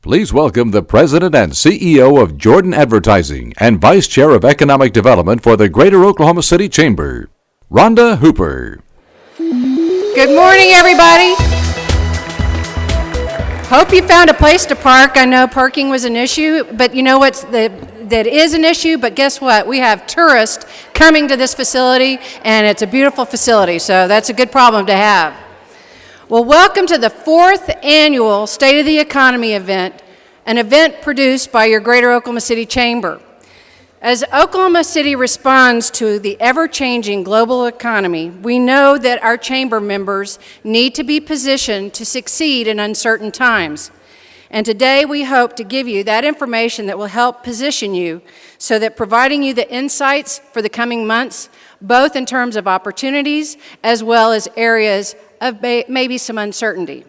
Please welcome the President and CEO of Jordan Advertising and Vice Chair of Economic Development for the Greater Oklahoma City Chamber, Rhonda Hooper. Good morning, everybody. Hope you found a place to park. I know parking was an issue, but you know what's that is an issue, but guess what? We have tourists coming to this facility, and it's a beautiful facility, so that's a good problem to have. Well, welcome to the 4th annual State of the Economy event, an event produced by your Greater Oklahoma City Chamber. As Oklahoma City responds to the ever-changing global economy, we know that our chamber members need to be positioned to succeed in uncertain times. And today we hope to give you that information that will help position you so that providing you the insights for the coming months, both in terms of opportunities as well as areas of maybe some uncertainty.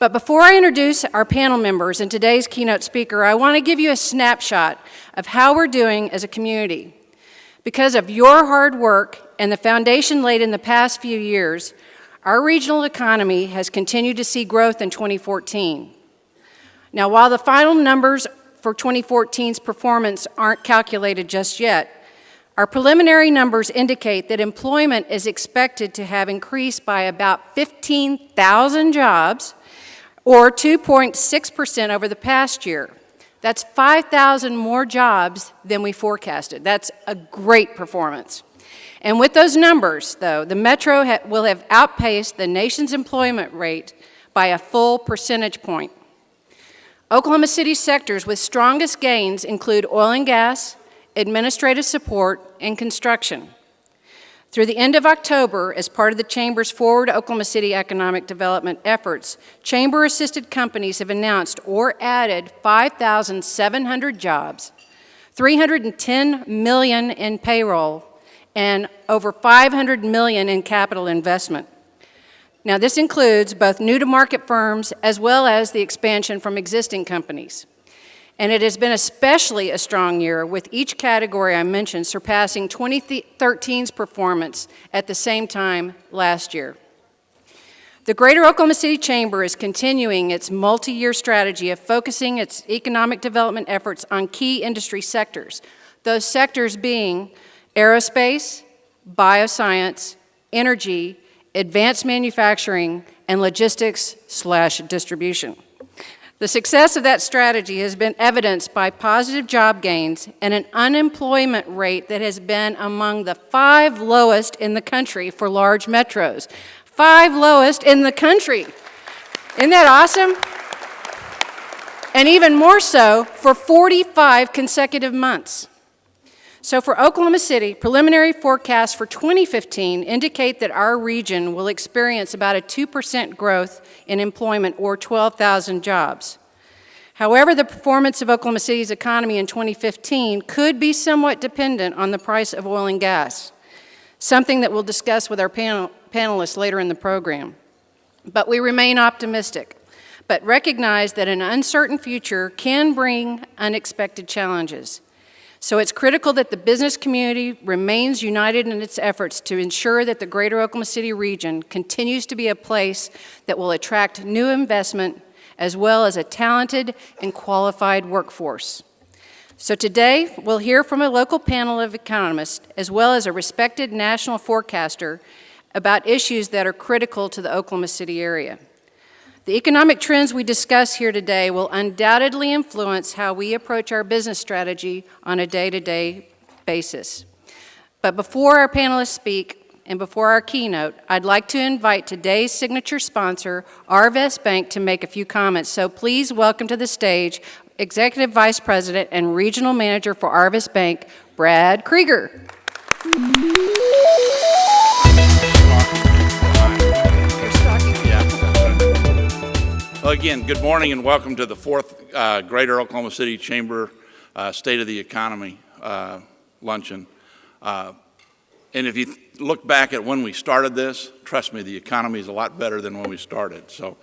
But before I introduce our panel members and today's keynote speaker, I want to give you a snapshot of how we're doing as a community. Because of your hard work and the foundation laid in the past few years, our regional economy has continued to see growth in 2014. Now, while the final numbers for 2014's performance aren't calculated just yet, our preliminary numbers indicate that employment is expected to have increased by about 15,000 jobs, or 2.6% over the past year. That's 5,000 more jobs than we forecasted. That's a great performance. And with those numbers, though, the Metro will have outpaced the nation's employment rate by a full percentage point. Oklahoma City sectors with strongest gains include oil and gas, administrative support, and construction. Through the end of October, as part of the Chamber's Forward Oklahoma City economic development efforts, Chamber-assisted companies have announced or added 5,700 jobs, $310 million in payroll, and over $500 million in capital investment. Now, this includes both new-to-market firms as well as the expansion from existing companies. And it has been especially a strong year, with each category I mentioned surpassing 2013's performance at the same time last year. The Greater Oklahoma City Chamber is continuing its multi-year strategy of focusing its economic development efforts on key industry sectors, those sectors being aerospace, bioscience, energy, advanced manufacturing, and logistics/distribution. The success of that strategy has been evidenced by positive job gains and an unemployment rate that has been among the 5 lowest in the country for large metros. 5 lowest in the country. Isn't that awesome? And even more so for 45 consecutive months. So for Oklahoma City, preliminary forecasts for 2015 indicate that our region will experience about a 2% growth in employment, or 12,000 jobs. However, the performance of Oklahoma City's economy in 2015 could be somewhat dependent on the price of oil and gas, something that we'll discuss with our panelists later in the program. But we remain optimistic, but recognize that an uncertain future can bring unexpected challenges. So it's critical that the business community remains united in its efforts to ensure that the Greater Oklahoma City region continues to be a place that will attract new investment as well as a talented and qualified workforce. So today, we'll hear from a local panel of economists as well as a respected national forecaster about issues that are critical to the Oklahoma City area. The economic trends we discuss here today will undoubtedly influence how we approach our business strategy on a day-to-day basis. But before our panelists speak and before our keynote, I'd like to invite today's signature sponsor, Arvest Bank, to make a few comments. So please welcome to the stage Executive Vice President and Regional Manager for Arvest Bank, Brad Krieger. Well, again, good morning and welcome to the 4th Greater Oklahoma City Chamber State of the Economy luncheon. And if you look back at when we started this, trust me, the economy is a lot better than when we started. So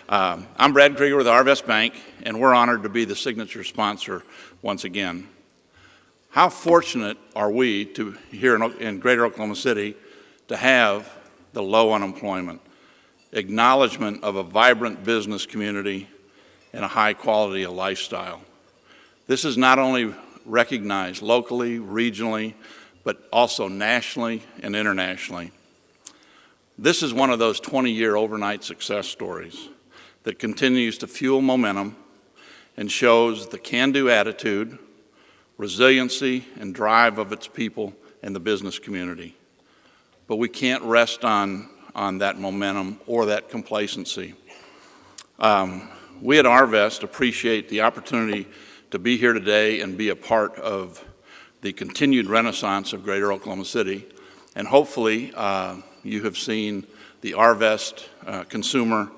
I'm Brad Krieger with Arvest Bank, and we're honored to be the signature sponsor once again. How fortunate are we to here in Greater Oklahoma City to have the low unemployment, acknowledgement of a vibrant business community, and a high quality of lifestyle. This is not only recognized locally, regionally, but also nationally and internationally. This is one of those 20-year overnight success stories that continues to fuel momentum and shows the can-do attitude, resiliency, and drive of its people and the business community. But we can't rest on that momentum or that complacency. We at Arvest appreciate the opportunity to be here today and be a part of the continued renaissance of Greater Oklahoma City. And hopefully you have seen the Arvest Consumer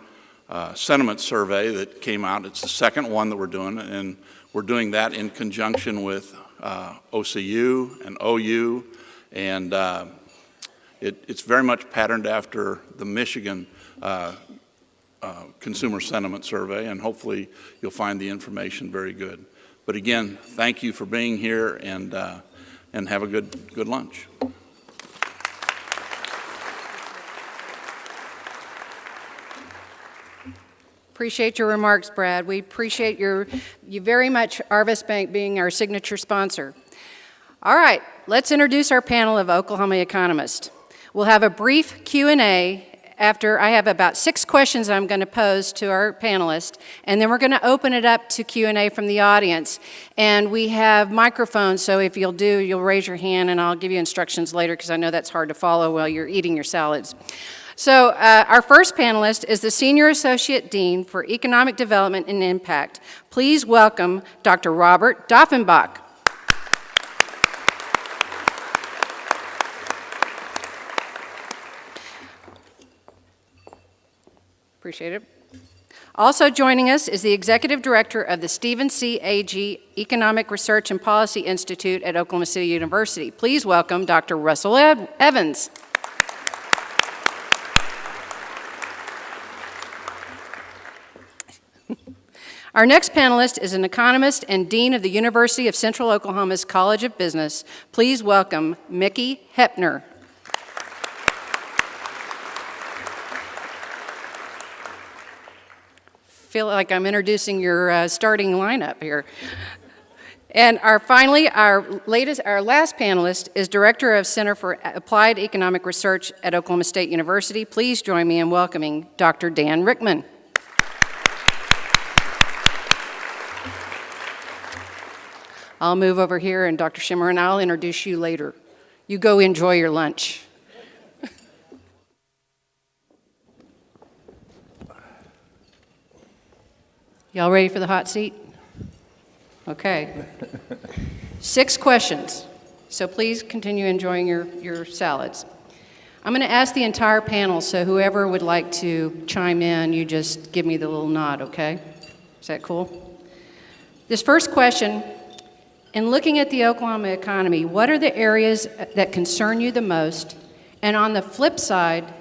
Sentiment Survey that came out. It's the second one that we're doing, and we're doing that in conjunction with OCU and OU, and it's very much patterned after the Michigan Consumer Sentiment Survey, and hopefully you'll find the information very good. But again, thank you for being here, and have a good lunch. Appreciate your remarks, Brad. We appreciate you very much, Arvest Bank being our signature sponsor. All right, let's introduce our panel of Oklahoma economists. We'll have a brief Q&A after I have about 6 questions I'm going to pose to our panelists, and then we're going to open it up to Q&A from the audience. And we have microphones, so if you'll raise your hand, and I'll give you instructions later because I know that's hard to follow while you're eating your salads. So our first panelist is the Senior Associate Dean for Economic Development and Impact. Please welcome Dr. Robert Dauffenbach. Appreciate it. Also joining us is the Executive Director of the Stephen C. Agee Economic Research and Policy Institute at Oklahoma City University. Please welcome Dr. Russell Evans. Our next panelist is an economist and Dean of the University of Central Oklahoma's College of Business. Please welcome Mickey Hepner. Feel like I'm introducing your starting lineup here. And our last panelist is Director of Center for Applied Economic Research at Oklahoma State University. Please join me in welcoming Dr. Dan Rickman. I'll move over here, and Dr. Chimerine, I'll introduce you later. You go enjoy your lunch. Y'all ready for the hot seat? Okay. 6 questions, so please continue enjoying your salads. I'm going to ask the entire panel, so whoever would like to chime in, you just give me the little nod, okay? Is that cool? This first question, in looking at the Oklahoma economy, what are the areas that concern you the most? And on the flip side,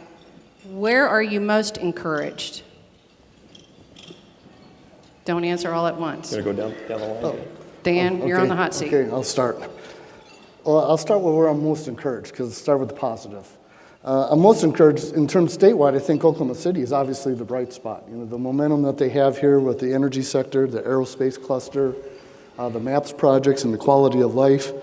where are you most encouraged? Don't answer all at once. Gonna go down the line. Oh, Dan, okay. You're on the hot seat. Okay, I'll start. Well, I'll start with where I'm most encouraged, because I'll start with the positive. I'm most encouraged in terms statewide. I think Oklahoma City is obviously the bright spot. You know, the momentum that they have here with the energy sector, the aerospace cluster, the MAPS projects, and the quality of life.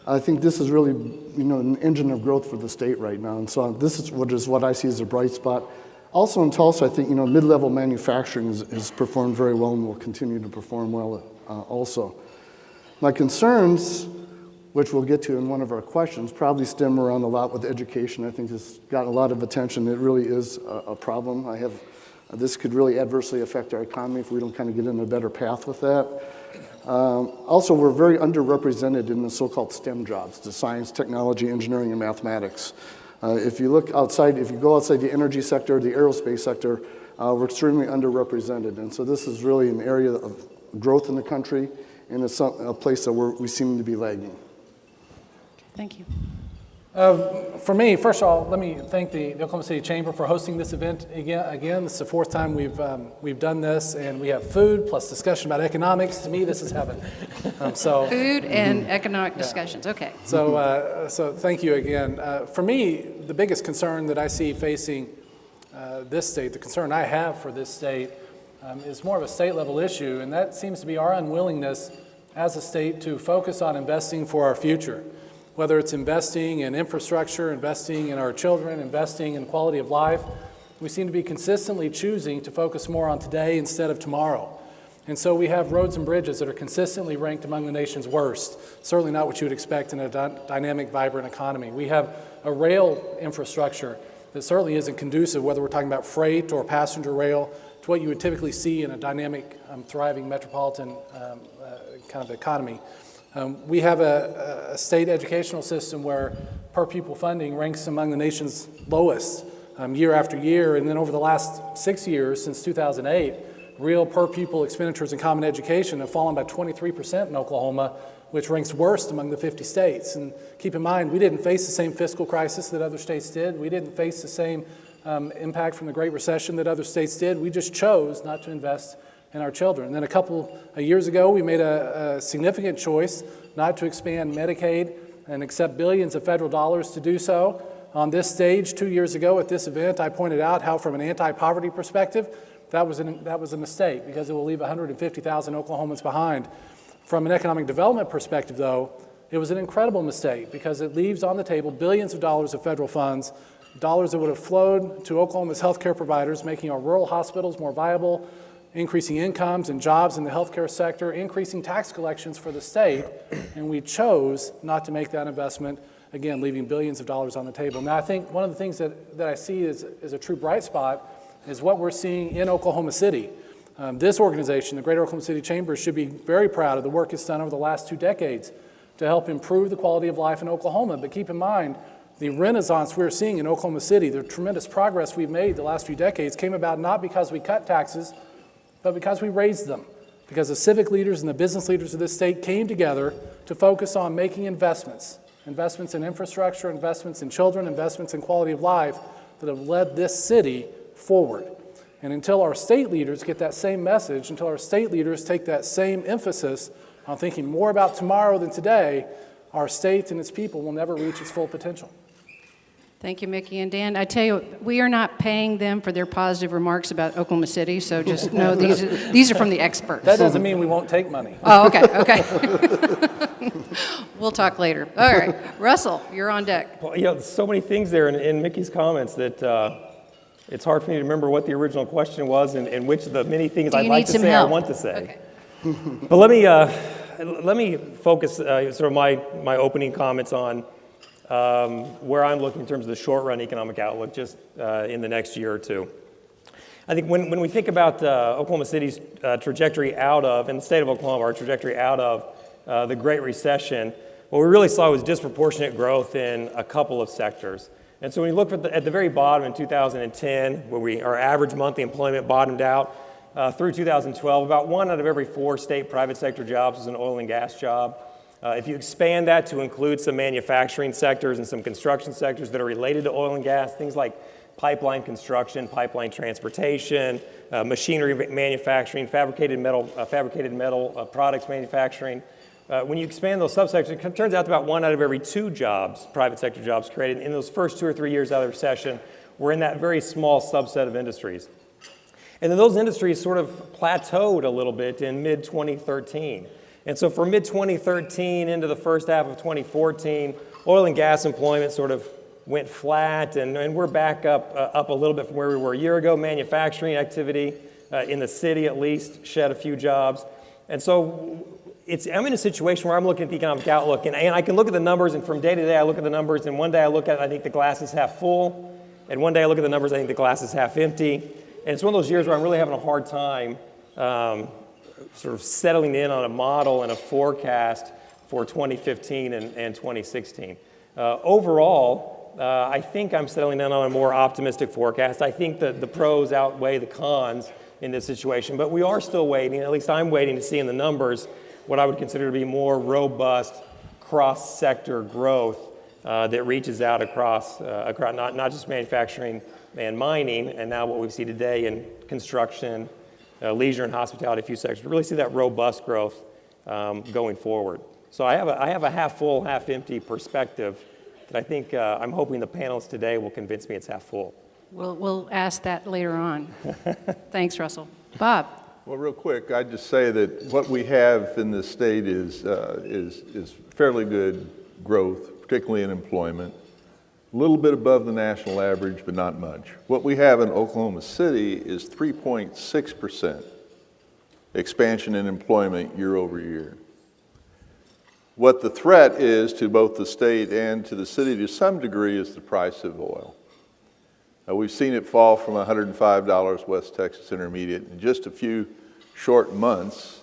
I think this is really, an engine of growth for the state right now. And so this is what I see as a bright spot. Also in Tulsa, I think, mid-level manufacturing has performed very well and will continue to perform well also. My concerns, which we'll get to in one of our questions, probably stem around a lot with education. I think it's gotten a lot of attention. It really is a problem. This could really adversely affect our economy if we don't kind of get in a better path with that. Also, we're very underrepresented in the so-called STEM jobs, the science, technology, engineering, and mathematics. If you go outside the energy sector, the aerospace sector, we're extremely underrepresented. And so this is really an area of growth in the country, and it's a place that we seem to be lagging. Thank you. For me, first of all, let me thank the Oklahoma City Chamber for hosting this event again. This is the 4th time we've done this, and we have food plus discussion about economics. To me, this is heaven. Food and economic discussions. Okay. So thank you again. For me, the biggest concern that I see facing this state, the concern I have for this state, is more of a state-level issue, and that seems to be our unwillingness as a state to focus on investing for our future. Whether it's investing in infrastructure, investing in our children, investing in quality of life, we seem to be consistently choosing to focus more on today instead of tomorrow. And so we have roads and bridges that are consistently ranked among the nation's worst, certainly not what you would expect in a dynamic, vibrant economy. We have a rail infrastructure that certainly isn't conducive, whether we're talking about freight or passenger rail, to what you would typically see in a dynamic, thriving metropolitan kind of economy. We have a state educational system where per pupil funding ranks among the nation's lowest year after year, and then over the last 6 years, since 2008, real per pupil expenditures in common education have fallen by 23% in Oklahoma, which ranks worst among the 50 states. And keep in mind, we didn't face the same fiscal crisis that other states did. We didn't face the same impact from the Great Recession that other states did. We just chose not to invest in our children. And then a couple of years ago, we made a significant choice not to expand Medicaid and accept billions of federal dollars to do so. On this stage 2 years ago at this event, I pointed out how from an anti-poverty perspective, that was a mistake because it will leave 150,000 Oklahomans behind. From an economic development perspective, though, it was an incredible mistake because it leaves on the table billions of dollars of federal funds, dollars that would have flowed to Oklahoma's healthcare providers, making our rural hospitals more viable, increasing incomes and jobs in the healthcare sector, increasing tax collections for the state, and we chose not to make that investment, again, leaving billions of dollars on the table. Now, I think one of the things that I see as a true bright spot is what we're seeing in Oklahoma City. This organization, the Greater Oklahoma City Chamber, should be very proud of the work it's done over the last 2 decades to help improve the quality of life in Oklahoma. But keep in mind, the renaissance we're seeing in Oklahoma City, the tremendous progress we've made the last few decades came about not because we cut taxes, but because we raised them. Because the civic leaders and the business leaders of this state came together to focus on making investments in infrastructure, investments in children, investments in quality of life that have led this city forward. And until our state leaders get that same message, until our state leaders take that same emphasis on thinking more about tomorrow than today, our state and its people will never reach its full potential. Thank you, Mickey and Dan. I tell you, we are not paying them for their positive remarks about Oklahoma City, so just know these are from the experts. That doesn't mean we won't take money. Oh, okay. We'll talk later. All right, Russell, you're on deck. Well, so many things there in Mickey's comments that it's hard for me to remember what the original question was and which of the many things I'd like to say I want to say. Okay. But let me focus sort of my opening comments on where I'm looking in terms of the short-run economic outlook just in the next year or two. I think when we think about Oklahoma City's trajectory out of, and the state of Oklahoma, our trajectory out of the Great Recession, what we really saw was disproportionate growth in a couple of sectors. And so when you look at the very bottom in 2010, where our average monthly employment bottomed out, through 2012, about 1 out of every 4 state private sector jobs was an oil and gas job. If you expand that to include some manufacturing sectors and some construction sectors that are related to oil and gas, things like pipeline construction, pipeline transportation, machinery manufacturing, fabricated metal products manufacturing. When you expand those subsectors, it turns out about 1 out of every 2 jobs, private sector jobs created in those first 2 or 3 years out of the recession, were in that very small subset of industries. And then those industries sort of plateaued a little bit in mid-2013. And so from mid-2013 into the first half of 2014, oil and gas employment sort of went flat, and we're back up a little bit from where we were a year ago. Manufacturing activity in the city at least shed a few jobs. And so I'm in a situation where I'm looking at the economic outlook, and I can look at the numbers, and from day to day I look at the numbers, and one day I look at it, I think the glass is half full, and one day I look at the numbers, I think the glass is half empty. And it's one of those years where I'm really having a hard time sort of settling in on a model and a forecast for 2015 and 2016. Overall, I think I'm settling in on a more optimistic forecast. I think that the pros outweigh the cons in this situation, but we are still waiting, at least I'm waiting to see in the numbers what I would consider to be more robust cross-sector growth that reaches out across not just manufacturing and mining, and now what we see today in construction, leisure and hospitality, a few sectors. We really see that robust growth going forward. So I have a half full, half empty perspective that I think I'm hoping the panelists today will convince me it's half full. We'll ask that later on. Thanks, Russell. Bob? Well, real quick, I'd just say that what we have in this state is fairly good growth, particularly in employment. A little bit above the national average, but not much. What we have in Oklahoma City is 3.6% expansion in employment year over year. What the threat is to both the state and to the city to some degree is the price of oil. We've seen it fall from $105 West Texas Intermediate in just a few short months,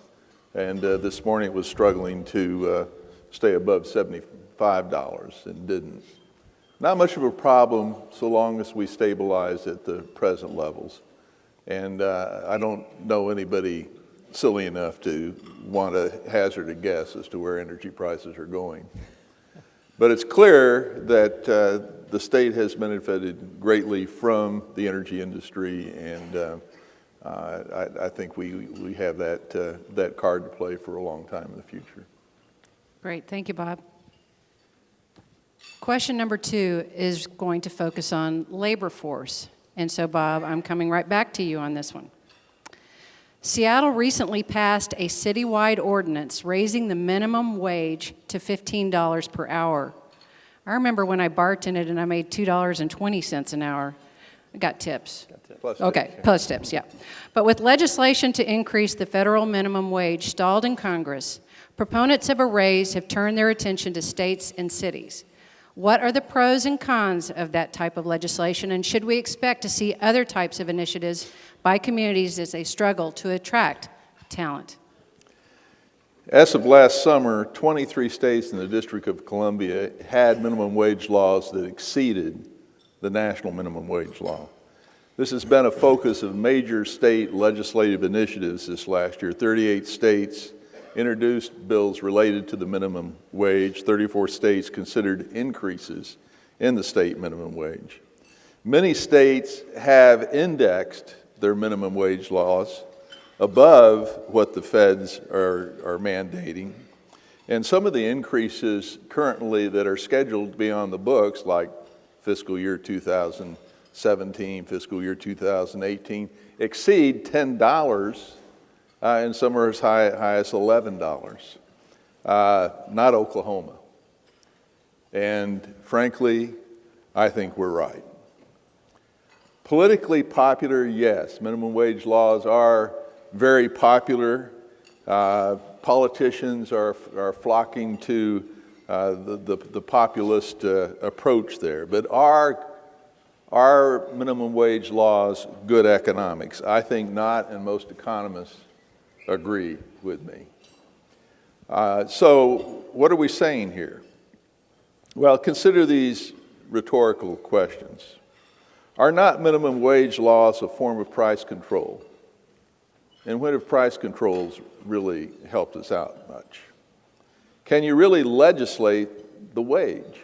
and this morning it was struggling to stay above $75 and didn't. Not much of a problem so long as we stabilize at the present levels. And I don't know anybody silly enough to want to hazard a guess as to where energy prices are going. But it's clear that the state has benefited greatly from the energy industry, and I think we have that card to play for a long time in the future. Great, thank you, Bob. Question number 2 is going to focus on labor force. And so, Bob, I'm coming right back to you on this one. Seattle recently passed a citywide ordinance raising the minimum wage to $15 per hour. I remember when I bartended and I made $2.20 an hour. I got tips. Plus okay, tips, plus tips, yeah. But with legislation to increase the federal minimum wage stalled in Congress, proponents of a raise have turned their attention to states and cities. What are the pros and cons of that type of legislation, and should we expect to see other types of initiatives by communities as they struggle to attract talent? As of last summer, 23 states in the District of Columbia had minimum wage laws that exceeded the national minimum wage law. This has been a focus of major state legislative initiatives this last year. 38 states introduced bills related to the minimum wage. 34 states considered increases in the state minimum wage. Many states have indexed their minimum wage laws above what the feds are mandating. And some of the increases currently that are scheduled to be on the books, like fiscal year 2017, fiscal year 2018, exceed $10, and some are as high as $11. Not Oklahoma. And frankly, I think we're right. Politically popular, yes. Minimum wage laws are very popular. Politicians are flocking to the populist approach there. But are minimum wage laws good economics? I think not, and most economists agree with me. So what are we saying here? Well, consider these rhetorical questions. Are not minimum wage laws a form of price control? And when have price controls really helped us out much? Can you really legislate the wage,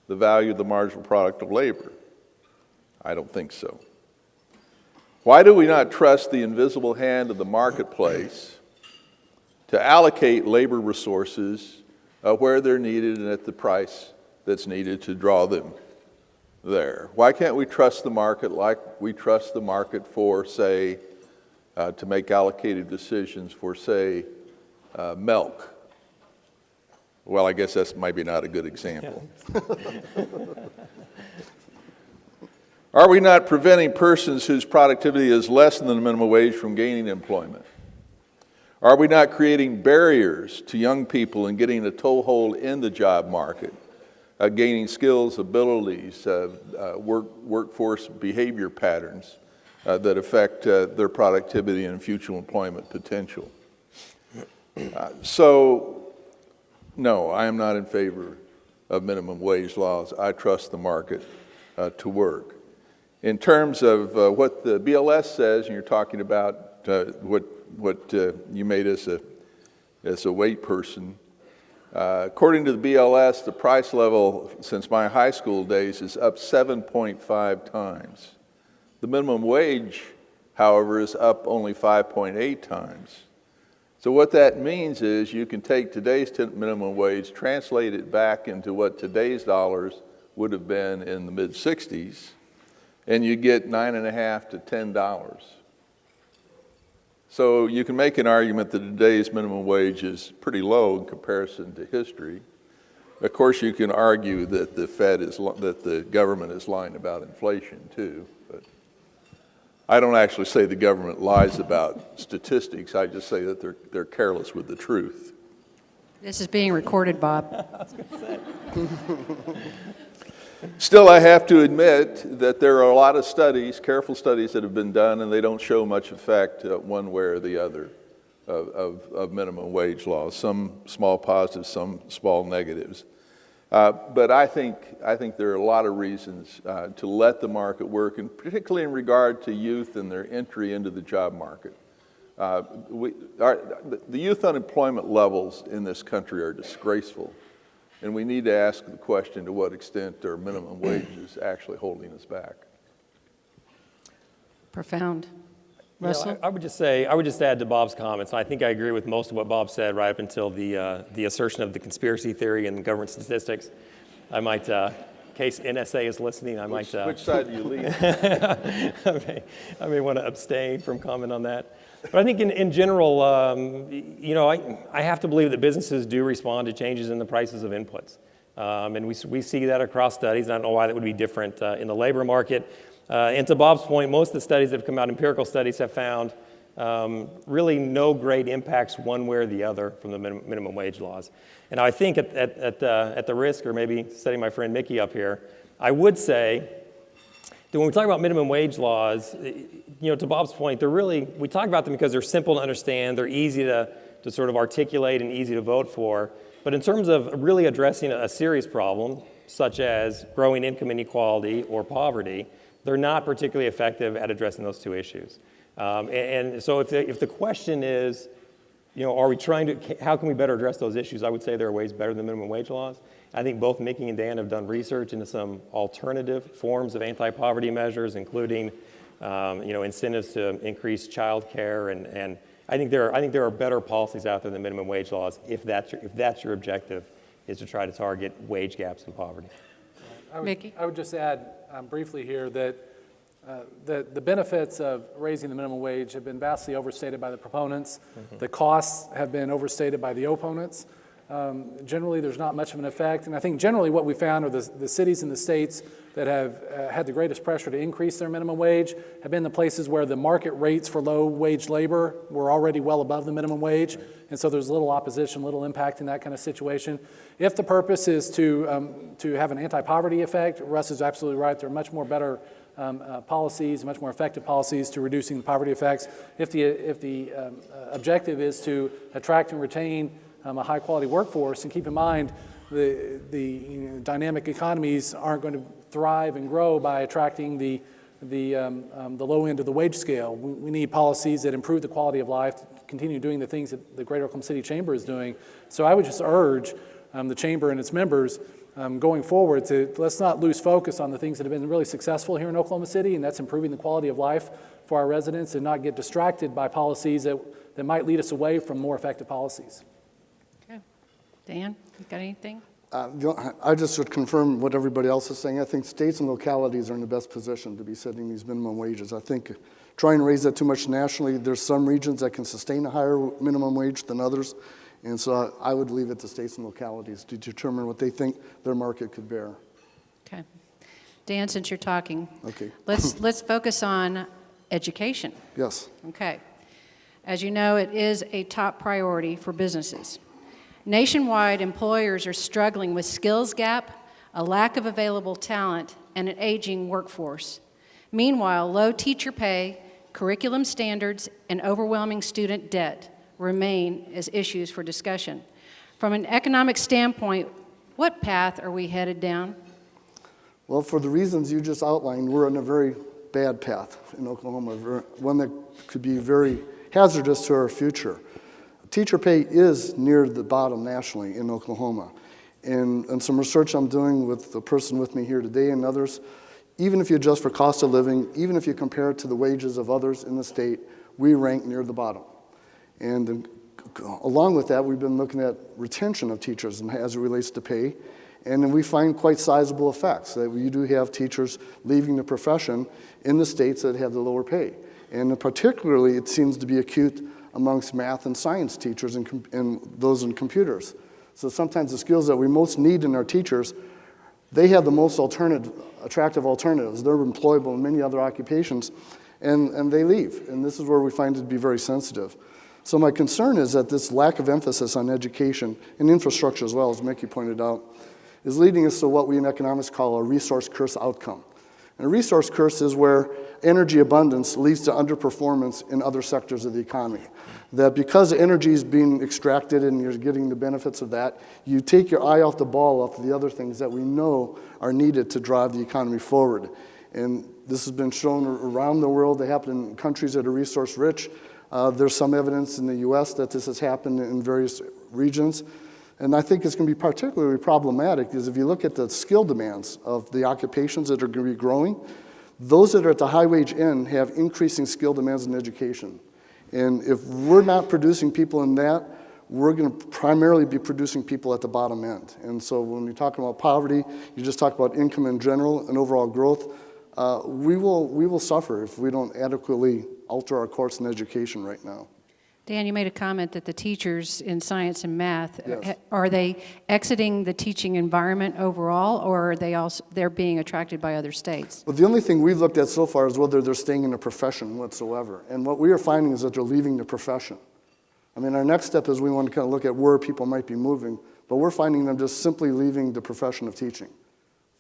the value of the marginal product of labor? I don't think so. Why do we not trust the invisible hand of the marketplace to allocate labor resources where they're needed and at the price that's needed to draw them there? Why can't we trust the market like we trust the market for, say, to make allocated decisions for, say, milk? Well, I guess that's maybe not a good example. Are we not preventing persons whose productivity is less than the minimum wage from gaining employment? Are we not creating barriers to young people in getting a toehold in the job market, gaining skills, abilities, workforce behavior patterns that affect their productivity and future employment potential? So, no, I am not in favor of minimum wage laws. I trust the market to work. In terms of what the BLS says, and you're talking about what you made as a weight person, according to the BLS, the price level since my high school days is up 7.5 times. The minimum wage, however, is up only 5.8 times. So what that means is you can take today's minimum wage, translate it back into what today's dollars would have been in the mid-60s, and you get $9.50 to $10. So you can make an argument that today's minimum wage is pretty low in comparison to history. Of course, you can argue that the government is lying about inflation too, but I don't actually say the government lies about statistics. I just say that they're careless with the truth. This is being recorded, Bob. I was going to say. Still, I have to admit that there are a lot of studies, careful studies that have been done, and they don't show much effect one way or the other of minimum wage laws. Some small positives, some small negatives. But I think there are a lot of reasons to let the market work, and particularly in regard to youth and their entry into the job market. The youth unemployment levels in this country are disgraceful. And we need to ask the question, to what extent are minimum wages actually holding us back? Profound. Russell? I would just add to Bob's comments. I think I agree with most of what Bob said right up until the assertion of the conspiracy theory and government statistics. I might, in case NSA is listening, I might... Which side do you lean? I may want to abstain from comment on that. But I think in general, I have to believe that businesses do respond to changes in the prices of inputs. And we see that across studies. I don't know why that would be different in the labor market. And to Bob's point, most of the studies that have come out, empirical studies, have found really no great impacts one way or the other from the minimum wage laws. And I think at the risk, or maybe setting my friend Mickey up here, I would say that when we talk about minimum wage laws, to Bob's point, we talk about them because they're simple to understand, they're easy to sort of articulate and easy to vote for. But in terms of really addressing a serious problem, such as growing income inequality or poverty, they're not particularly effective at addressing those two issues. And so if the question is, are we how can we better address those issues? I would say there are ways better than minimum wage laws. I think both Mickey and Dan have done research into some alternative forms of anti-poverty measures, including incentives to increase child care, and I think there are better policies out there than minimum wage laws if that's your objective, is to try to target wage gaps and poverty. Mickey? I would just add briefly here that the benefits of raising the minimum wage have been vastly overstated by the proponents. Mm-hmm. The costs have been overstated by the opponents. Generally, there's not much of an effect, and I think generally what we found are the cities and the states that have had the greatest pressure to increase their minimum wage have been the places where the market rates for low-wage labor were already well above the minimum wage, and so there's little opposition, little impact in that kind of situation. If the purpose is to have an anti-poverty effect, Russ is absolutely right. There are much more better policies, much more effective policies to reducing the poverty effects. If the objective is to attract and retain a high-quality workforce, and keep in mind the dynamic economies aren't going to thrive and grow by attracting the low end of the wage scale. We need policies that improve the quality of life, to continue doing the things that the Greater Oklahoma City Chamber is doing. So I would just urge the Chamber and its members going forward to let's not lose focus on the things that have been really successful here in Oklahoma City, and that's improving the quality of life for our residents, and not get distracted by policies that might lead us away from more effective policies. Okay. Dan, you got anything? I just would confirm what everybody else is saying. I think states and localities are in the best position to be setting these minimum wages. I think trying to raise that too much nationally, there's some regions that can sustain a higher minimum wage than others. And so I would leave it to states and localities to determine what they think their market could bear. Okay. Dan, since you're talking, okay. let's focus on education. Yes. Okay. As you know, it is a top priority for businesses. Nationwide, employers are struggling with skills gap, a lack of available talent, and an aging workforce. Meanwhile, low teacher pay, curriculum standards, and overwhelming student debt remain as issues for discussion. From an economic standpoint, what path are we headed down? Well, for the reasons you just outlined, we're on a very bad path in Oklahoma, one that could be very hazardous to our future. Teacher pay is near the bottom nationally in Oklahoma. And some research I'm doing with the person with me here today and others, even if you adjust for cost of living, even if you compare it to the wages of others in the state, we rank near the bottom. And along with that, we've been looking at retention of teachers and as it relates to pay. And then we find quite sizable effects, that we do have teachers leaving the profession in the states that have the lower pay. And particularly, it seems to be acute amongst math and science teachers and those in computers. So sometimes the skills that we most need in our teachers, they have the most attractive alternatives. They're employable in many other occupations, and they leave. And this is where we find it to be very sensitive. So my concern is that this lack of emphasis on education and infrastructure as well, as Mickey pointed out, is leading us to what we in economics call a resource curse outcome. And a resource curse is where energy abundance leads to underperformance in other sectors of the economy. That because energy is being extracted and you're getting the benefits of that, you take your eye off the ball off of the other things that we know are needed to drive the economy forward. And this has been shown around the world. They happen in countries that are resource rich. There's some evidence in the US that this has happened in various regions. And I think it's going to be particularly problematic because if you look at the skill demands of the occupations that are going to be growing, those that are at the high wage end have increasing skill demands in education. And if we're not producing people in that, we're going to primarily be producing people at the bottom end. And so when we talk about poverty, you just talk about income in general and overall growth, we will suffer if we don't adequately alter our course in education right now. Dan, you made a comment that the teachers in science and math, Yes. Are they exiting the teaching environment overall, or are they're being attracted by other states? Well, the only thing we've looked at so far is whether they're staying in a profession whatsoever. And what we are finding is that they're leaving the profession. I mean, our next step is we want to kind of look at where people might be moving, but we're finding them just simply leaving the profession of teaching,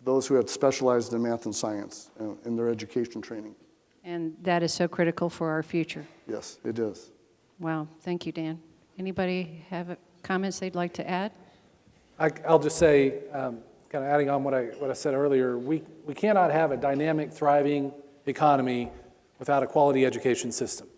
those who had specialized in math and science in their education training. And that is so critical for our future. Yes, it is. Wow, thank you, Dan. Anybody have comments they'd like to add? I'll just say, kind of adding on what I said earlier, we cannot have a dynamic, thriving economy without a quality education system.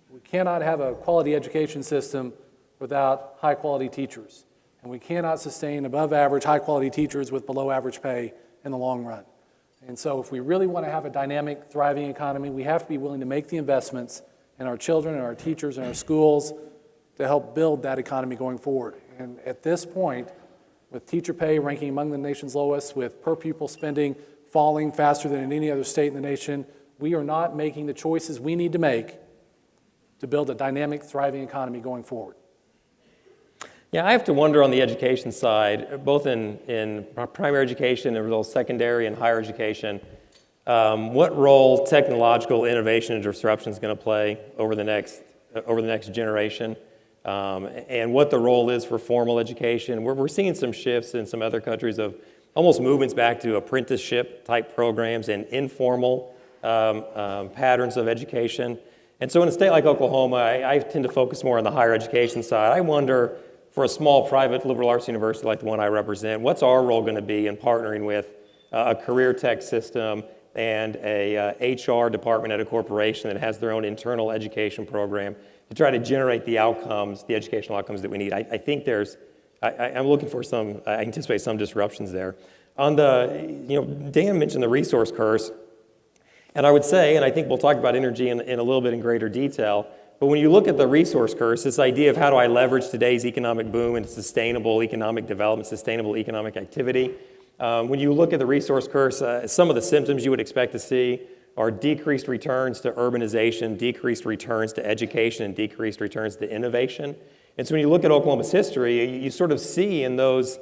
We cannot have a quality education system without high-quality teachers. And we cannot sustain above-average, high-quality teachers with below-average pay in the long run. And so if we really want to have a dynamic, thriving economy, we have to be willing to make the investments in our children and our teachers and our schools to help build that economy going forward. And at this point, with teacher pay ranking among the nation's lowest, with per pupil spending falling faster than in any other state in the nation, we are not making the choices we need to make to build a dynamic, thriving economy going forward. Yeah, I have to wonder on the education side, both in primary education and both secondary and higher education, what role technological innovation and disruption is going to play over the next generation, and what the role is for formal education. We're seeing some shifts in some other countries of almost movements back to apprenticeship type programs and informal patterns of education. And so in a state like Oklahoma, I tend to focus more on the higher education side. I wonder, for a small private liberal arts university like the one I represent, what's our role going to be in partnering with a career tech system and a HR department at a corporation that has their own internal education program to try to generate the outcomes, the educational outcomes that we need. I think I'm looking for I anticipate some disruptions there. On Dan mentioned the resource curse, and I would say, and I think we'll talk about energy in a little bit in greater detail, but when you look at the resource curse, this idea of how do I leverage today's economic boom into sustainable economic development, sustainable economic activity, when you look at the resource curse, some of the symptoms you would expect to see are decreased returns to urbanization, decreased returns to education, and decreased returns to innovation. And so when you look at Oklahoma's history, you sort of see in those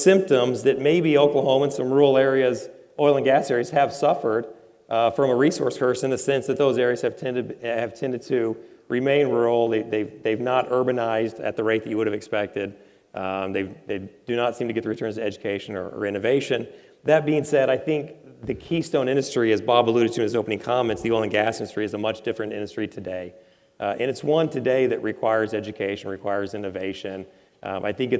symptoms that maybe Oklahoma and some rural areas, oil and gas areas, have suffered from a resource curse in the sense that those areas have tended to remain rural. They've not urbanized at the rate that you would have expected. They do not seem to get the returns to education or innovation. That being said, I think the keystone industry, as Bob alluded to in his opening comments, the oil and gas industry is a much different industry today. And it's one today that requires education, requires innovation. I think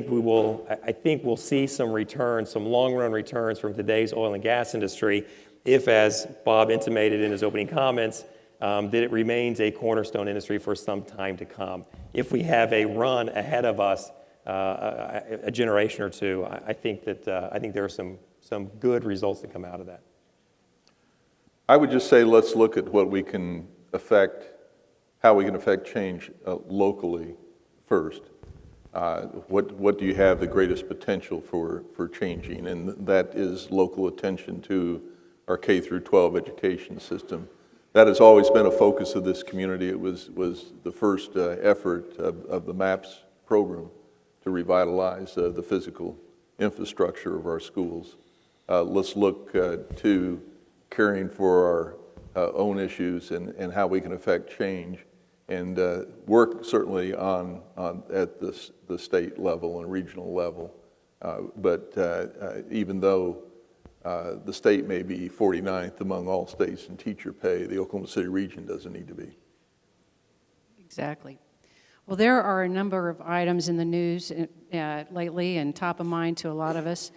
we'll see some returns, some long-run returns from today's oil and gas industry if, as Bob intimated in his opening comments, that it remains a cornerstone industry for some time to come. If we have a run ahead of us, a generation or two, I think there are some good results that come out of that. I would just say let's look at how we can affect change locally first. What do you have the greatest potential for changing? And that is local attention to our K through 12 education system. That has always been a focus of this community. It was the first effort of the MAPS program to revitalize the physical infrastructure of our schools. Let's look to caring for our own issues and how we can affect change, and work certainly at the state level and regional level. But even though the state may be 49th among all states in teacher pay, the Oklahoma City region doesn't need to be. Exactly. Well, there are a number of items in the news lately and top of mind to a lot of us,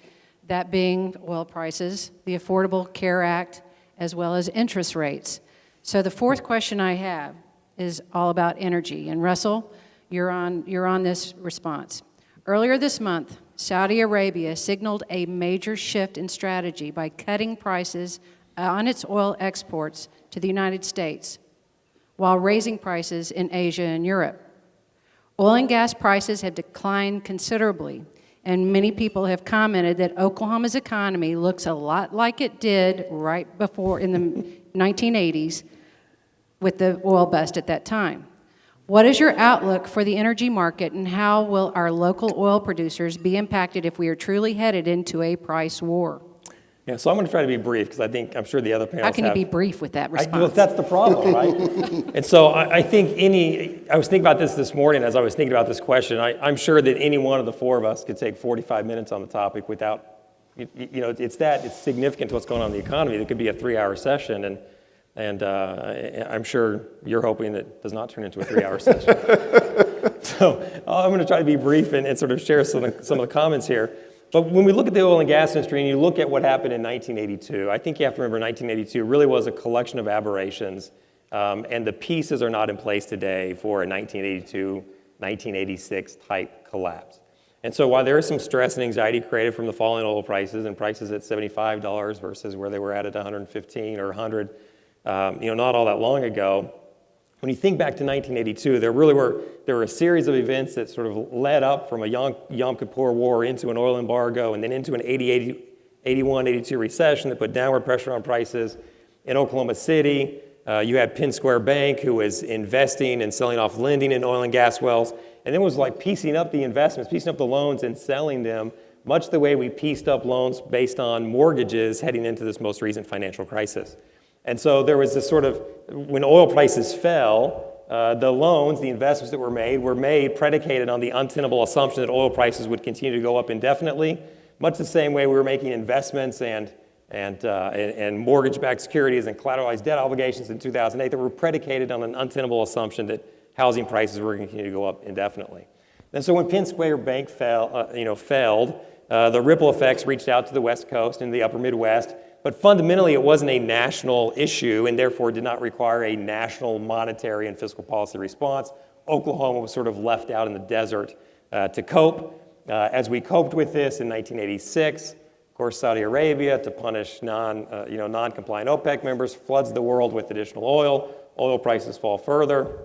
that being oil prices, the Affordable Care Act, as well as interest rates. So the fourth question I have is all about energy. And Russell, you're on this response. Earlier this month, Saudi Arabia signaled a major shift in strategy by cutting prices on its oil exports to the United States while raising prices in Asia and Europe. Oil and gas prices have declined considerably, and many people have commented that Oklahoma's economy looks a lot like it did right before in the 1980s with the oil bust at that time. What is your outlook for the energy market, and how will our local oil producers be impacted if we are truly headed into a price war? Yeah, so I'm going to try to be brief because I'm sure the other panelists How can you be brief with that response? Well, that's the problem, right? And so I think I was thinking about this morning as I was thinking about this question. I'm sure that any one of the four of us could take 45 minutes on the topic without, it's significant to what's going on in the economy. It could be a 3-hour session, and I'm sure you're hoping that it does not turn into a 3-hour session. So I'm going to try to be brief and sort of share some of the comments here. But when we look at the oil and gas industry and you look at what happened in 1982, I think you have to remember 1982 really was a collection of aberrations, and the pieces are not in place today for a 1982, 1986 type collapse. And so while there is some stress and anxiety created from the falling oil prices and prices at $75 versus where they were at $115 or $100, not all that long ago, when you think back to 1982, there were a series of events that sort of led up from a Yom Kippur War into an oil embargo and then into an 81, 82 recession that put downward pressure on prices. In Oklahoma City, you had Penn Square Bank, who was investing and selling off lending in oil and gas wells, and then was like piecing up the investments, piecing up the loans and selling them, much the way we pieced up loans based on mortgages heading into this most recent financial crisis. And so there was this sort of, when oil prices fell, the loans, the investments that were made predicated on the untenable assumption that oil prices would continue to go up indefinitely, much the same way we were making investments and mortgage-backed securities and collateralized debt obligations in 2008 that were predicated on an untenable assumption that housing prices were going to continue to go up indefinitely. And so when Penn Square Bank failed, the ripple effects reached out to the West Coast and the upper Midwest. But fundamentally, it wasn't a national issue and therefore did not require a national monetary and fiscal policy response. Oklahoma was sort of left out in the desert to cope. As we coped with this in 1986, of course, Saudi Arabia, to punish non-compliant OPEC members, floods the world with additional oil. Oil prices fall further.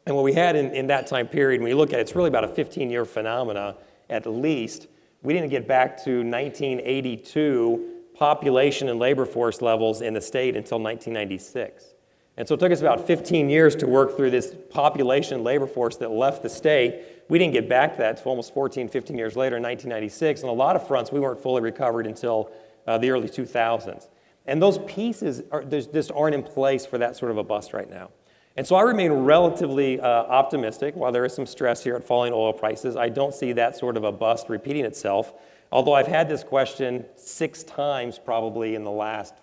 And what we had in that time period, when you look at it, it's really about a 15-year phenomena at least. We didn't get back to 1982 population and labor force levels in the state until 1996. And so it took us about 15 years to work through this population and labor force that left the state. We didn't get back to that until almost 14, 15 years later in 1996. On a lot of fronts, we weren't fully recovered until the early 2000s. And those pieces just aren't in place for that sort of a bust right now. And so I remain relatively optimistic. While there is some stress here at falling oil prices, I don't see that sort of a bust repeating itself. Although I've had this question 6 times probably in the last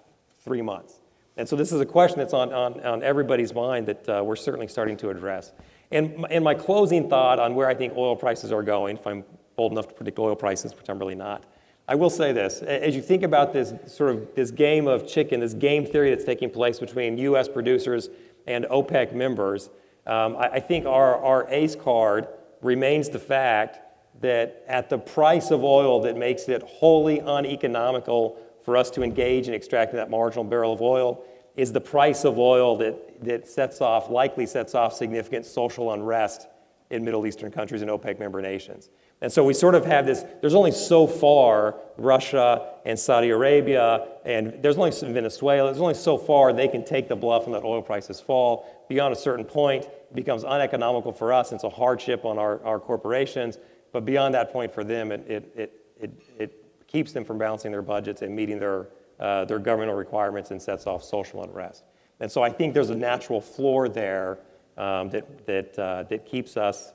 3 months. And so this is a question that's on everybody's mind that we're certainly starting to address. And my closing thought on where I think oil prices are going, if I'm bold enough to predict oil prices, which I'm really not, I will say this. As you think about this game of chicken, this game theory that's taking place between U.S. producers and OPEC members, I think our ace card remains the fact that at the price of oil that makes it wholly uneconomical for us to engage in extracting that marginal barrel of oil is the price of oil that likely sets off significant social unrest in Middle Eastern countries and OPEC member nations. And so we sort of have this, there's only so far Russia and Saudi Arabia, and there's only Venezuela, there's only so far they can take the bluff and let oil prices fall. Beyond a certain point, it becomes uneconomical for us, and it's a hardship on our corporations. But beyond that point for them, it keeps them from balancing their budgets and meeting their governmental requirements and sets off social unrest. And so I think there's a natural floor there that keeps us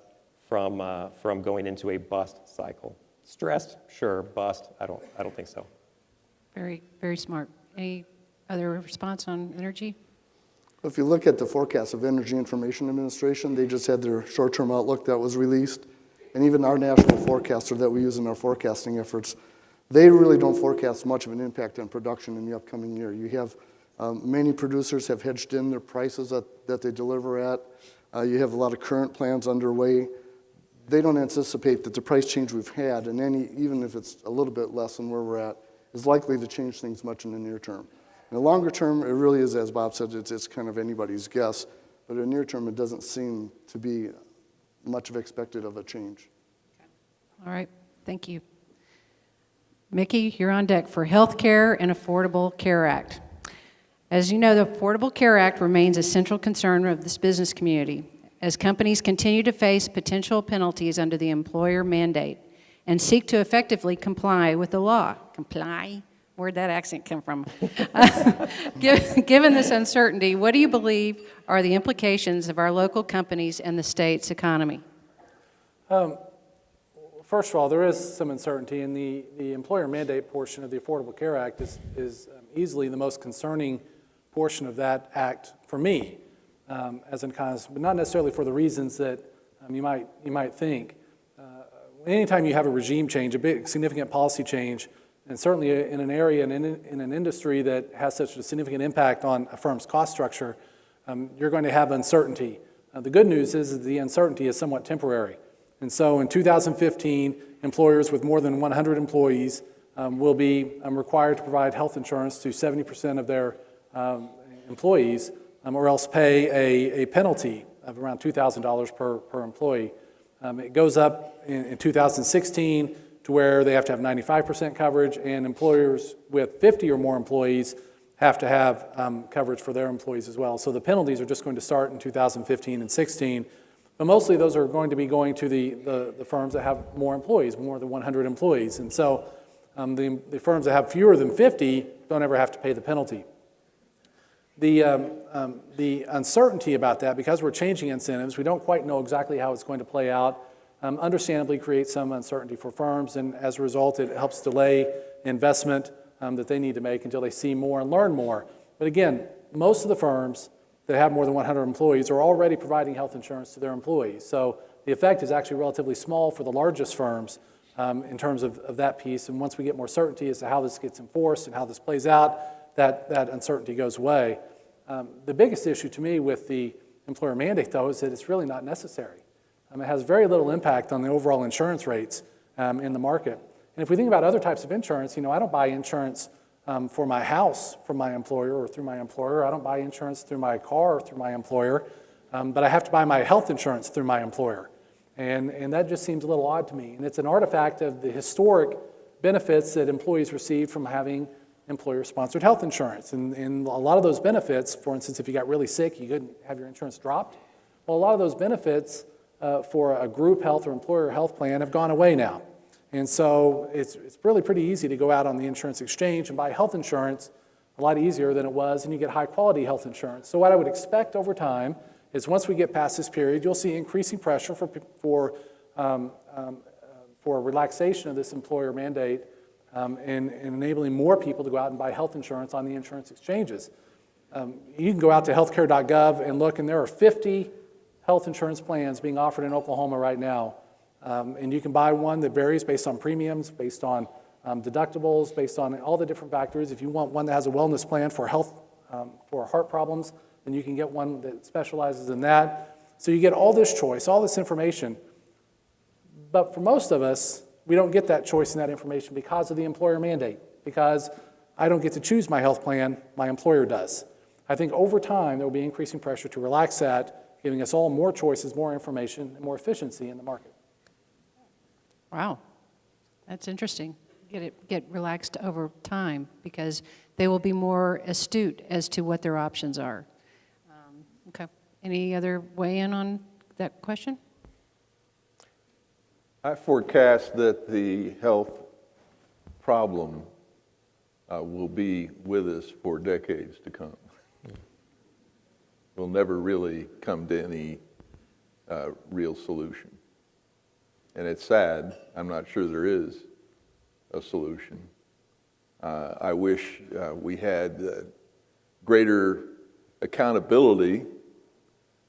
from going into a bust cycle. Stressed, sure. Bust, I don't think so. Very, very smart. Any other response on energy? If you look at the forecast of Energy Information Administration, they just had their short-term outlook that was released. And even our national forecaster that we use in our forecasting efforts, they really don't forecast much of an impact on production in the upcoming year. You have many producers have hedged in their prices that they deliver at. You have a lot of current plans underway. They don't anticipate that the price change we've had, and even if it's a little bit less than where we're at, is likely to change things much in the near term. In the longer term, it really is, as Bob said, it's kind of anybody's guess. But in the near term, it doesn't seem to be much of expected of a change. All right, thank you. Mickey, you're on deck for Healthcare and Affordable Care Act. As you know, the Affordable Care Act remains a central concern of this business community as companies continue to face potential penalties under the employer mandate and seek to effectively comply with the law. Comply? Where'd that accent come from? Given this uncertainty, what do you believe are the implications of our local companies and the state's economy? First of all, there is some uncertainty, and the employer mandate portion of the Affordable Care Act is easily the most concerning portion of that act for me as an economist, but not necessarily for the reasons that you might think. Anytime you have a regime change, a big significant policy change, and certainly in an area and in an industry that has such a significant impact on a firm's cost structure, you're going to have uncertainty. The good news is that the uncertainty is somewhat temporary. And so in 2015, employers with more than 100 employees will be required to provide health insurance to 70% of their employees, or else pay a penalty of around $2,000 per employee. It goes up in 2016 to where they have to have 95% coverage, and employers with 50 or more employees have to have coverage for their employees as well. So the penalties are just going to start in 2015 and 16. But mostly those are going to be going to the firms that have more employees, more than 100 employees. And so the firms that have fewer than 50 don't ever have to pay the penalty. The uncertainty about that, because we're changing incentives, we don't quite know exactly how it's going to play out, understandably creates some uncertainty for firms, and as a result, it helps delay investment that they need to make until they see more and learn more. But again, most of the firms that have more than 100 employees are already providing health insurance to their employees. So the effect is actually relatively small for the largest firms in terms of that piece. And once we get more certainty as to how this gets enforced and how this plays out, that uncertainty goes away. The biggest issue to me with the employer mandate, though, is that it's really not necessary. It has very little impact on the overall insurance rates in the market. And if we think about other types of insurance, I don't buy insurance for my house from my employer or through my employer. I don't buy insurance through my car or through my employer, but I have to buy my health insurance through my employer. And that just seems a little odd to me. And it's an artifact of the historic benefits that employees receive from having employer-sponsored health insurance. And a lot of those benefits, for instance, if you got really sick, you couldn't have your insurance dropped. Well, a lot of those benefits for a group health or employer health plan have gone away now. And so it's really pretty easy to go out on the insurance exchange and buy health insurance, a lot easier than it was, and you get high-quality health insurance. So what I would expect over time is once we get past this period, you'll see increasing pressure for relaxation of this employer mandate and enabling more people to go out and buy health insurance on the insurance exchanges. You can go out to healthcare.gov and look, and there are 50 health insurance plans being offered in Oklahoma right now. And you can buy one that varies based on premiums, based on deductibles, based on all the different factors. If you want one that has a wellness plan for health, for heart problems, then you can get one that specializes in that. So you get all this choice, all this information. But for most of us, we don't get that choice and that information because of the employer mandate, because I don't get to choose my health plan, my employer does. I think over time there will be increasing pressure to relax that giving us all more choices, more information, and more efficiency in the market. Wow, that's interesting. Get relaxed over time because they will be more astute as to what their options are. Okay. Any other weigh-in on that question? I forecast that the health problem will be with us for decades to come. We'll never really come to any real solution. And it's sad. I'm not sure there is a solution. I wish we had greater accountability.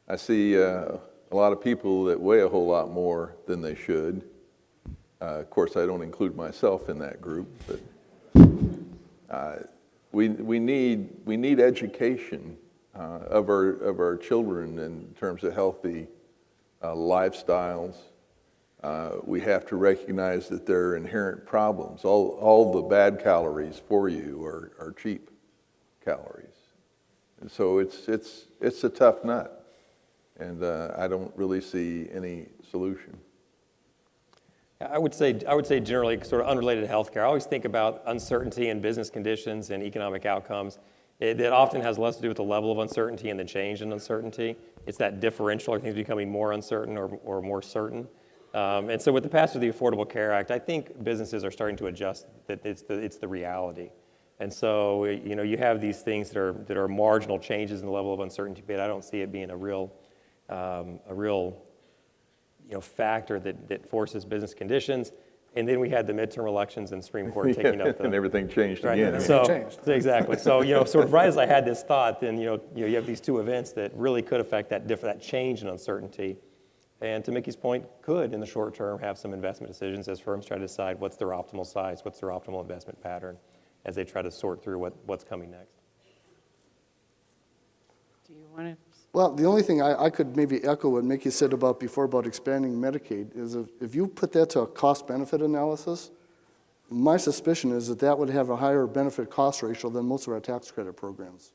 I see a lot of people that weigh a whole lot more than they should. Of course, I don't include myself in that group, but we need education of our children in terms of healthy lifestyles. We have to recognize that there are inherent problems. All the bad calories for you are cheap calories, and so it's a tough nut. And I don't really see any solution. I would say generally, sort of unrelated to healthcare, I always think about uncertainty in business conditions and economic outcomes. It often has less to do with the level of uncertainty and the change in uncertainty. It's that differential, things becoming more uncertain or more certain. And so with the passage of the Affordable Care Act, I think businesses are starting to adjust that it's the reality. And so, you have these things that are marginal changes in the level of uncertainty, but I don't see it being a real factor that forces business conditions. And then we had the midterm elections and Supreme Court taking up the... and everything changed right, again. So exactly. So, sort of right as I had this thought, then, you have these two events that really could affect that change in uncertainty. And to Mickey's point, could, in the short term, have some investment decisions as firms try to decide what's their optimal size, what's their optimal investment pattern, as they try to sort through what's coming next. Do you want to? Well, the only thing I could maybe echo what Mickey said before about expanding Medicaid is if you put that to a cost-benefit analysis, my suspicion is that would have a higher benefit-cost ratio than most of our tax credit programs.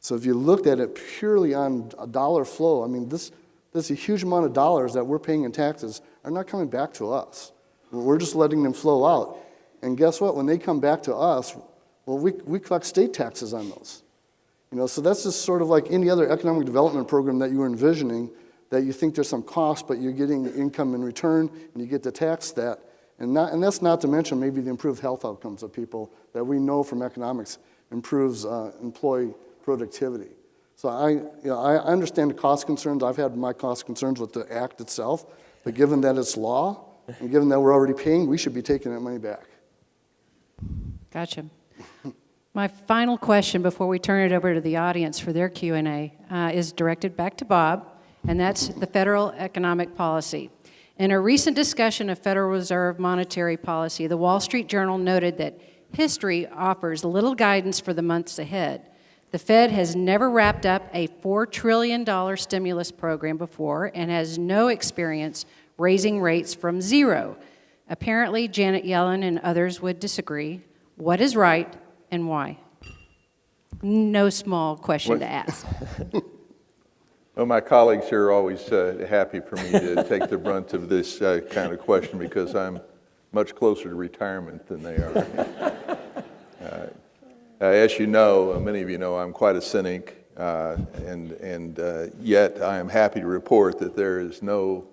So if you looked at it purely on a dollar flow, I mean, this a huge amount of dollars that we're paying in taxes are not coming back to us. We're just letting them flow out. And guess what? When they come back to us, well, we collect state taxes on those. So that's just sort of like any other economic development program that you were envisioning, that you think there's some cost, but you're getting income in return, and you get to tax that. And that's not to mention maybe the improved health outcomes of people that we know from economics improves employee productivity. So I understand the cost concerns. I've had my cost concerns with the act itself, but given that it's law, and given that we're already paying, we should be taking that money back. Gotcha. My final question before we turn it over to the audience for their Q&A is directed back to Bob, and that's the federal economic policy. In a recent discussion of Federal Reserve monetary policy, the Wall Street Journal noted that history offers little guidance for the months ahead. The Fed has never wrapped up a $4 trillion stimulus program before and has no experience raising rates from zero. Apparently, Janet Yellen and others would disagree. What is right and why? No small question to ask. Well, my colleagues here are always happy for me to take the brunt of this kind of question because I'm much closer to retirement than they are. As you know, many of you know, I'm quite a cynic, and yet I am happy to report that there is no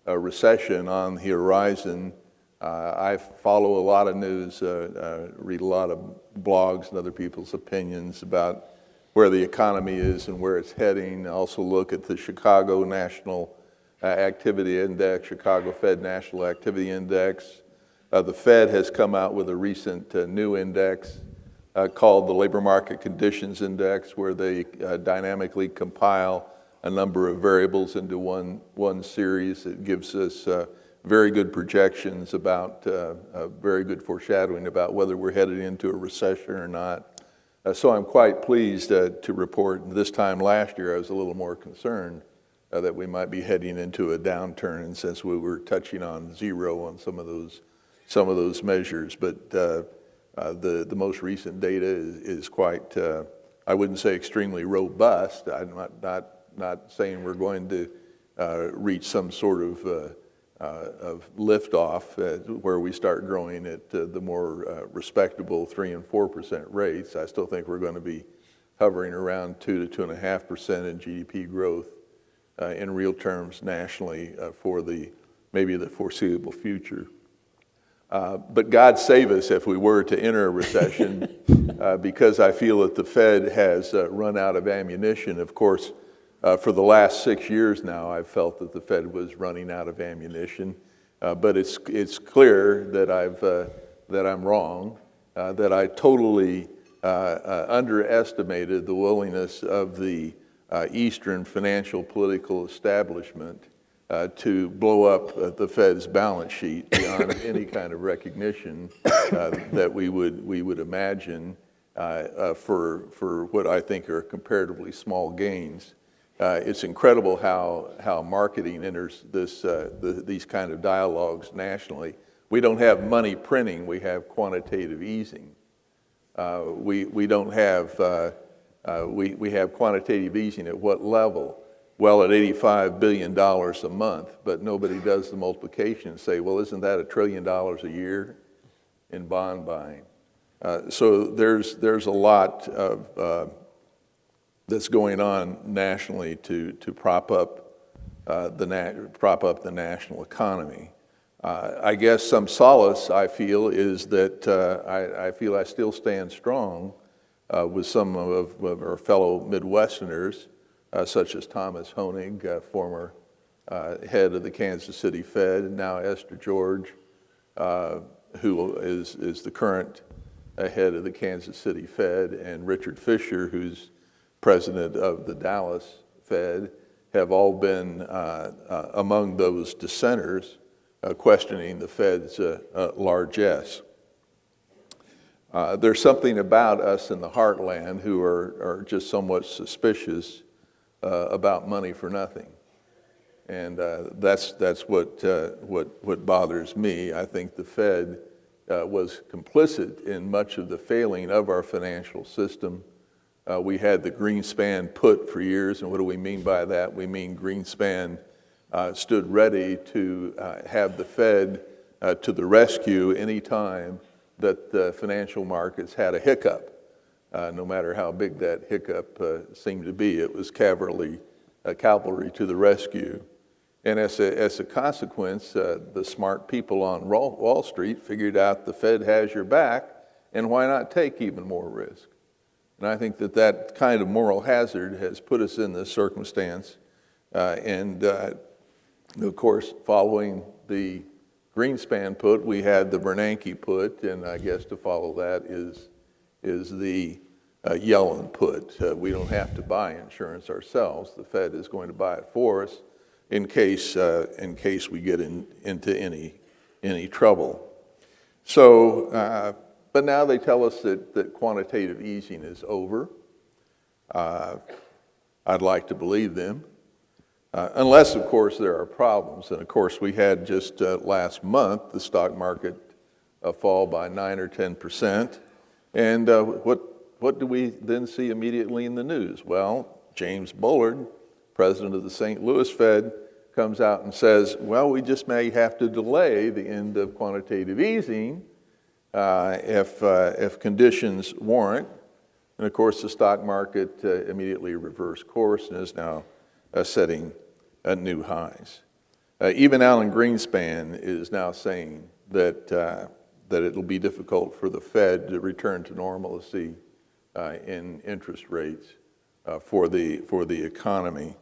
recession on the horizon. I follow a lot of news, read a lot of blogs and other people's opinions about where the economy is and where it's heading. I also look at the Chicago National Activity Index, Chicago Fed National Activity Index. The Fed has come out with a recent new index called the Labor Market Conditions Index, where they dynamically compile a number of variables into one series. It gives us very good projections about, very good foreshadowing about whether we're headed into a recession or not. So I'm quite pleased to report this time last year I was a little more concerned that we might be heading into a downturn, and since we were touching on zero on some of those measures. But the most recent data is quite, I wouldn't say extremely robust. I'm not not saying we're going to reach some sort of liftoff where we start growing at the more respectable 3 and 4% rates. I still think we're going to be hovering around 2 to 2.5% in GDP growth in real terms nationally for maybe the foreseeable future. But God save us if we were to enter a recession, because I feel that the Fed has run out of ammunition. Of course, for the last 6 years now, I've felt that the Fed was running out of ammunition, but it's clear that I'm wrong, that I totally underestimated the willingness of the Eastern financial political establishment to blow up the Fed's balance sheet beyond any kind of recognition that we would imagine for what I think are comparatively small gains. It's incredible how marketing enters these kind of dialogues nationally. We don't have money printing; we have quantitative easing. We don't have we have quantitative easing at what level? Well, at $85 billion a month, but nobody does the multiplication and say, well, isn't that $1 trillion a year in bond buying? So there's a lot of that's going on nationally to prop up the national economy. I guess some solace I feel is that I feel I still stand strong with some of our fellow Midwesterners, such as Thomas Honig, former head of the Kansas City Fed, and now Esther George, who is the current head of the Kansas City Fed, and Richard Fisher, who's president of the Dallas Fed, have all been among those dissenters questioning the Fed's largesse. There's something about us in the heartland who are just somewhat suspicious about money for nothing, and that's what bothers me. I think the Fed was complicit in much of the failing of our financial system. We had the Greenspan put for years, and what do we mean by that? We mean Greenspan stood ready to have the Fed to the rescue any time that the financial markets had a hiccup. No matter how big that hiccup seemed to be, it was cavalry to the rescue. And as a consequence, the smart people on Wall Street figured out the Fed has your back, and why not take even more risk? And I think that kind of moral hazard has put us in this circumstance. And of course, following the Greenspan put, we had the Bernanke put, and I guess to follow that is the Yellen put. We don't have to buy insurance ourselves. The Fed is going to buy it for us in case we get into any trouble. So, but now they tell us that quantitative easing is over. I'd like to believe them, unless, of course, there are problems. And of course, we had just last month the stock market fall by 9 or 10%. And what do we then see immediately in the news? Well, James Bullard, president of the St. Louis Fed, comes out and says, well, we just may have to delay the end of quantitative easing if conditions warrant. And of course, the stock market immediately reversed course and is now setting new highs. Even Alan Greenspan is now saying that it'll be difficult for the Fed to return to normalcy in interest rates for the economy.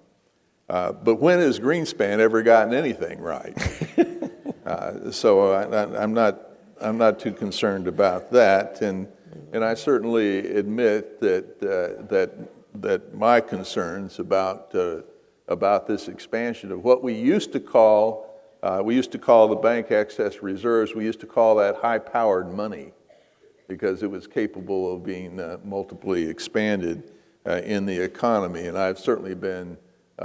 But when has Greenspan ever gotten anything right? So I'm not too concerned about that, and I certainly admit that my concerns about this expansion of what we used to call the bank excess reserves, we used to call that high-powered money because it was capable of being multiply expanded in the economy, and I've certainly been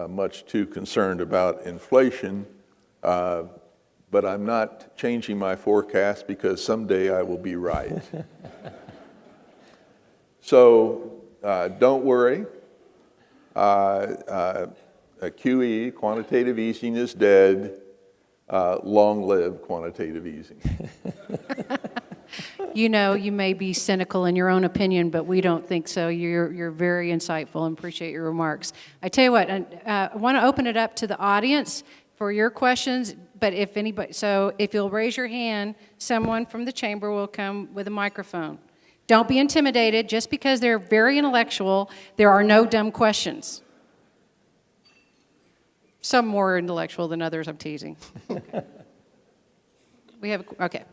much too concerned about inflation. But I'm not changing my forecast because someday I will be right. So don't worry. QE, quantitative easing is dead. Long live quantitative easing. You know, you may be cynical in your own opinion, but we don't think so. You're very insightful and appreciate your remarks. I tell you what, I want to open it up to the audience for your questions, but if you'll raise your hand, someone from the chamber will come with a microphone. Don't be intimidated. Just because they're very intellectual, there are no dumb questions. Some more intellectual than others, I'm teasing. Okay.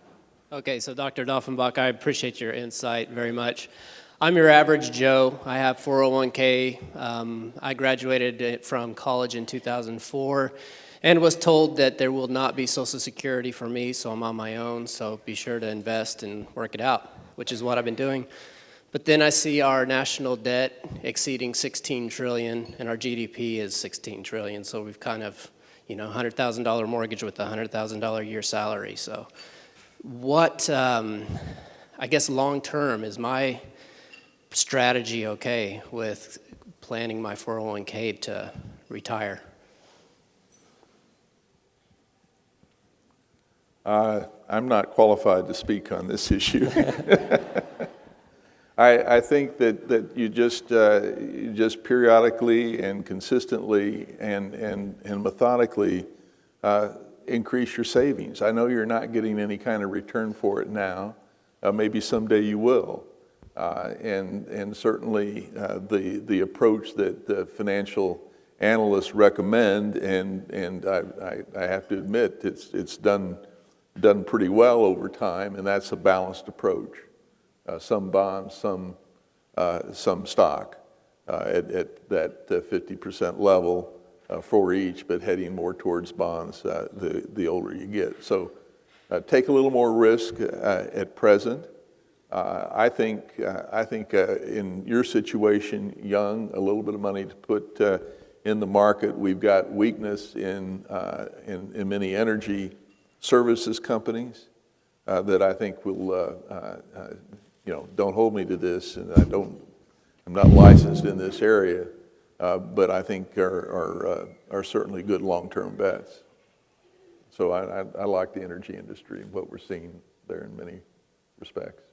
Okay, so Dr. Dauffenbach, I appreciate your insight very much. I'm your average Joe. I have 401k. I graduated from college in 2004 and was told that there will not be Social Security for me, so I'm on my own, so be sure to invest and work it out, which is what I've been doing. But then I see our national debt exceeding 16 trillion, and our GDP is 16 trillion, so we've kind of, $100,000 mortgage with a $100,000 a year salary. So what, I guess long-term, is my strategy okay with planning my 401k to retire? I'm not qualified to speak on this issue. I think that you just periodically and consistently and methodically increase your savings. I know you're not getting any kind of return for it now. Maybe someday you will. And certainly the approach that the financial analysts recommend, and I have to admit it's done pretty well over time, and that's a balanced approach. Some bonds, some stock at that 50% level for each, but heading more towards bonds the older you get. So take a little more risk at present. I think in your situation, young, a little bit of money to put in the market. We've got weakness in many energy services companies that I think will, don't hold me to this, and I'm not licensed in this area, but I think are certainly good long-term bets. So I like the energy industry and what we're seeing there in many respects.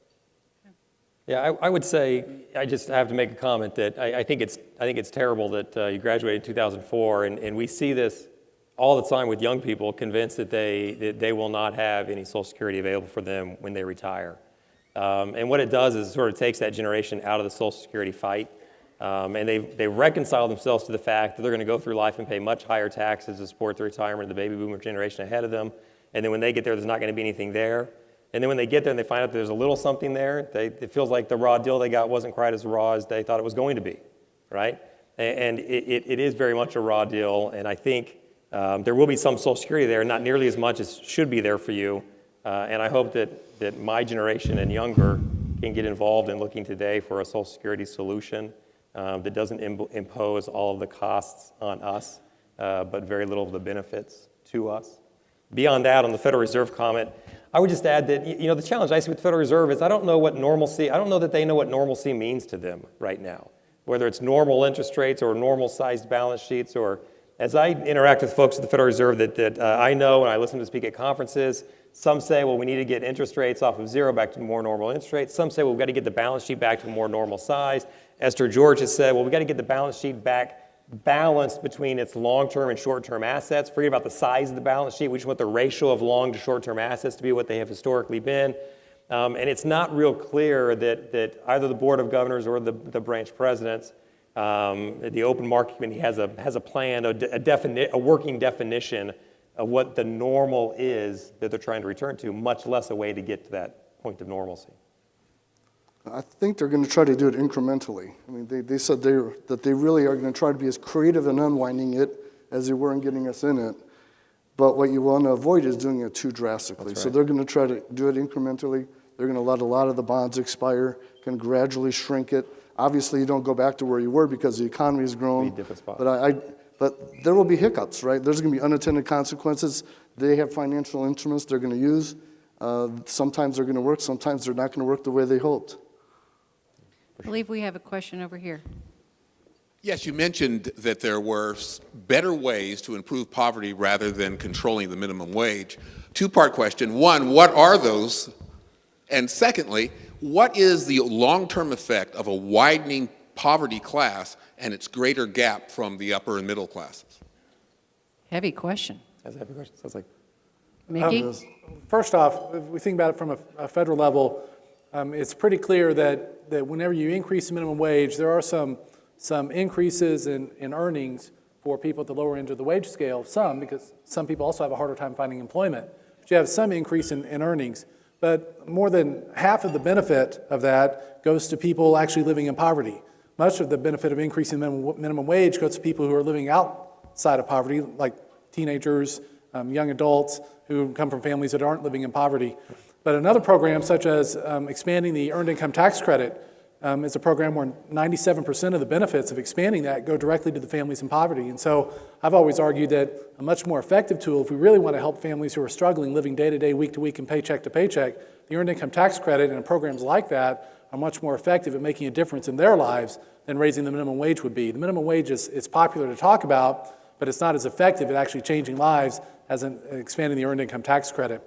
Yeah, I would say, I just have to make a comment that I think it's terrible that you graduated in 2004, and we see this all the time with young people convinced that they will not have any Social Security available for them when they retire. And what it does is it sort of takes that generation out of the Social Security fight, and they reconcile themselves to the fact that they're going to go through life and pay much higher taxes to support the retirement of the baby boomer generation ahead of them, and then when they get there, there's not going to be anything there. And then when they get there and they find out there's a little something there, it feels like the raw deal they got wasn't quite as raw as they thought it was going to be, right? And it is very much a raw deal, and I think there will be some Social Security there, not nearly as much as should be there for you, and I hope that my generation and younger can get involved in looking today for a Social Security solution that doesn't impose all of the costs on us, but very little of the benefits to us. Beyond that, on the Federal Reserve comment, I would just add that, the challenge I see with the Federal Reserve is I don't know that they know what normalcy means to them right now, whether it's normal interest rates or normal-sized balance sheets, or as I interact with folks at the Federal Reserve that I know and I listen to speak at conferences, some say, well, we need to get interest rates off of zero back to more normal interest rates. Some say, well, we've got to get the balance sheet back to a more normal size. Esther George has said, well, we've got to get the balance sheet back balanced between its long-term and short-term assets. Forget about the size of the balance sheet. We just want the ratio of long to short-term assets to be what they have historically been. And it's not real clear that either the Board of Governors or the branch presidents, the Open Market Committee has a plan, a working definition of what the normal is that they're trying to return to, much less a way to get to that point of normalcy. I think they're going to try to do it incrementally. I mean, they said that they really are going to try to be as creative in unwinding it as they were in getting us in it. But what you want to avoid is doing it too drastically. That's right. So they're going to try to do it incrementally. They're going to let a lot of the bonds expire, can gradually shrink it. Obviously, you don't go back to where you were because the economy has grown. Be a different spot. But there will be hiccups, right? There's going to be unintended consequences. They have financial instruments they're going to use. Sometimes they're going to work. Sometimes they're not going to work the way they hoped. I believe we have a question over here. Yes, you mentioned that there were better ways to improve poverty rather than controlling the minimum wage. Two-part question. One, what are those? And secondly, what is the long-term effect of a widening poverty class and its greater gap from the upper and middle classes? Heavy question. That's a heavy question. Sounds like Mickey? First off, if we think about it from a federal level, it's pretty clear that whenever you increase the minimum wage, there are some increases in earnings for people at the lower end of the wage scale, because some people also have a harder time finding employment. But you have some increase in earnings. But more than half of the benefit of that goes to people actually living in poverty. Much of the benefit of increasing the minimum wage goes to people who are living outside of poverty, like teenagers, young adults who come from families that aren't living in poverty. But another program, such as expanding the Earned Income Tax Credit, is a program where 97% of the benefits of expanding that go directly to the families in poverty. And so I've always argued that a much more effective tool, if we really want to help families who are struggling, living day to day, week to week, and paycheck to paycheck, the Earned Income Tax Credit and programs like that are much more effective at making a difference in their lives than raising the minimum wage would be. The minimum wage is popular to talk about, but it's not as effective at actually changing lives as in expanding the Earned Income Tax Credit.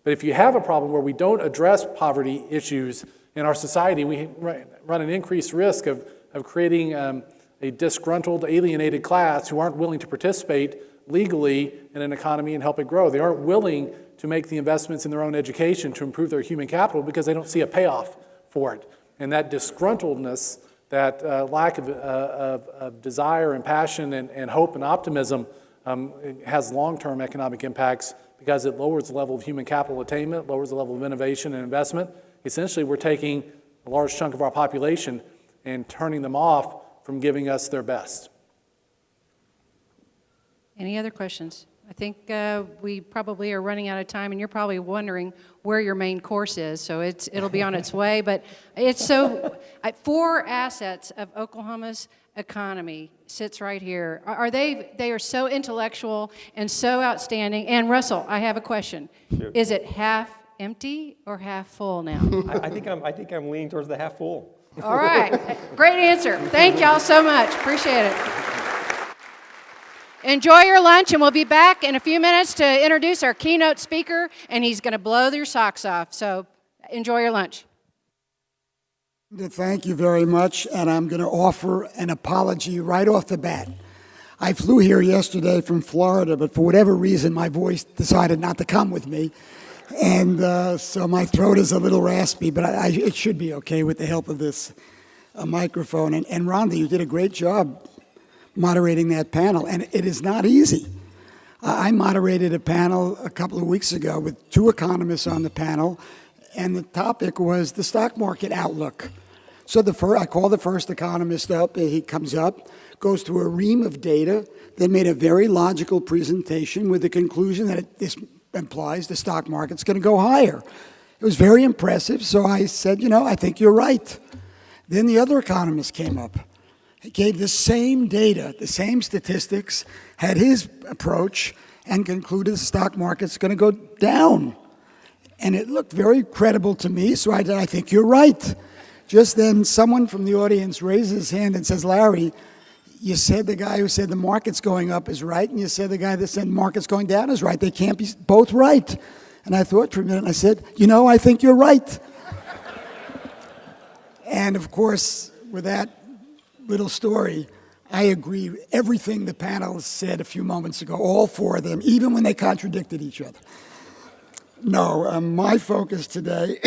But if you have a problem where we don't address poverty issues in our society, we run an increased risk of creating a disgruntled, alienated class who aren't willing to participate legally in an economy and help it grow. They aren't willing to make the investments in their own education to improve their human capital because they don't see a payoff for it. And that disgruntledness, that lack of desire and passion and hope and optimism has long-term economic impacts because it lowers the level of human capital attainment, lowers the level of innovation and investment. Essentially, we're taking a large chunk of our population and turning them off from giving us their best. Any other questions? I think we probably are running out of time, and you're probably wondering where your main course is, so it'll be on its way. But it's so, 4 assets of Oklahoma's economy sits right here. They are so intellectual and so outstanding. And Russell, I have a question. Sure. Is it half empty or half full now? I think I'm leaning towards the half full. All right. Great answer. Thank y'all so much. Appreciate it. Enjoy your lunch, and we'll be back in a few minutes to introduce our keynote speaker, and he's going to blow your socks off. So enjoy your lunch. Thank you very much, and I'm going to offer an apology right off the bat. I flew here yesterday from Florida, but for whatever reason, my voice decided not to come with me. And so my throat is a little raspy, but it should be okay with the help of this microphone. And Rhonda, you did a great job moderating that panel, and it is not easy. I moderated a panel a couple of weeks ago with 2 economists on the panel, and the topic was the stock market outlook. So I call the first economist up, he comes up, goes through a ream of data, then made a very logical presentation with the conclusion that this implies the stock market's going to go higher. It was very impressive, so I said, I think you're right. Then the other economist came up. He gave the same data, the same statistics, had his approach, and concluded the stock market's going to go down. And it looked very credible to me, so I said, I think you're right. Just then, someone from the audience raises his hand and says, Larry, you said the guy who said the market's going up is right, and you said the guy that said the market's going down is right. They can't be both right. And I thought for a minute, and I said, I think you're right. And of course, with that little story, I agree with everything the panelists said a few moments ago, all 4 of them, even when they contradicted each other. No, my focus today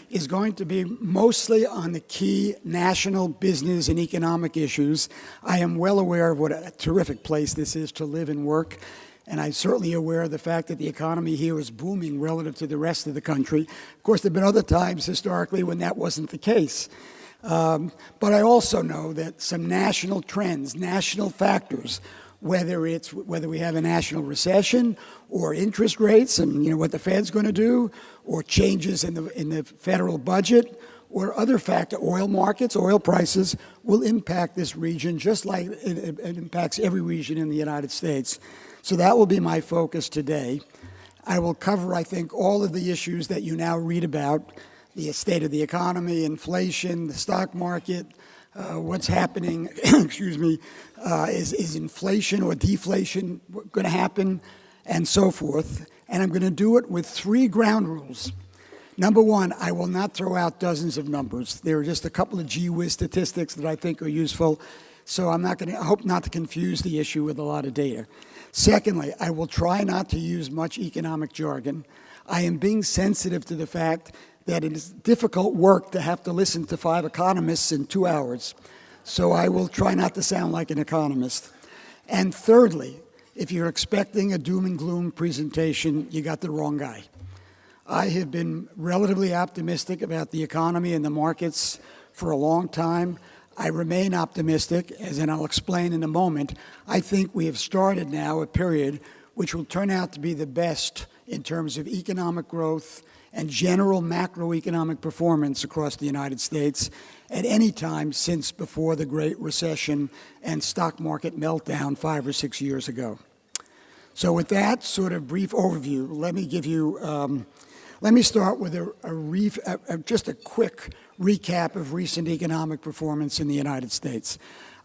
is going to be mostly on the key national business and economic issues. I am well aware of what a terrific place this is to live and work, and I'm certainly aware of the fact that the economy here is booming relative to the rest of the country. Of course, there have been other times historically when that wasn't the case. But I also know that some national trends, national factors, whether we have a national recession or interest rates and what the Fed's going to do, or changes in the federal budget, or other factors, oil markets, oil prices, will impact this region just like it impacts every region in the United States. So that will be my focus today. I will cover, I think, all of the issues that you now read about: the state of the economy, inflation, the stock market, what's happening, excuse me, is inflation or deflation going to happen, and so forth. And I'm going to do it with 3 ground rules. Number 1, I will not throw out dozens of numbers. There are just a couple of gee whiz statistics that I think are useful, so I hope not to confuse the issue with a lot of data. Secondly, I will try not to use much economic jargon. I am being sensitive to the fact that it is difficult work to have to listen to 5 economists in 2 hours. So I will try not to sound like an economist. And thirdly, if you're expecting a doom and gloom presentation, you got the wrong guy. I have been relatively optimistic about the economy and the markets for a long time. I remain optimistic, as I'll explain in a moment. I think we have started now a period which will turn out to be the best in terms of economic growth and general macroeconomic performance across the United States at any time since before the Great Recession and stock market meltdown 5 or 6 years ago. So with that sort of brief overview, let me start with just a quick recap of recent economic performance in the United States.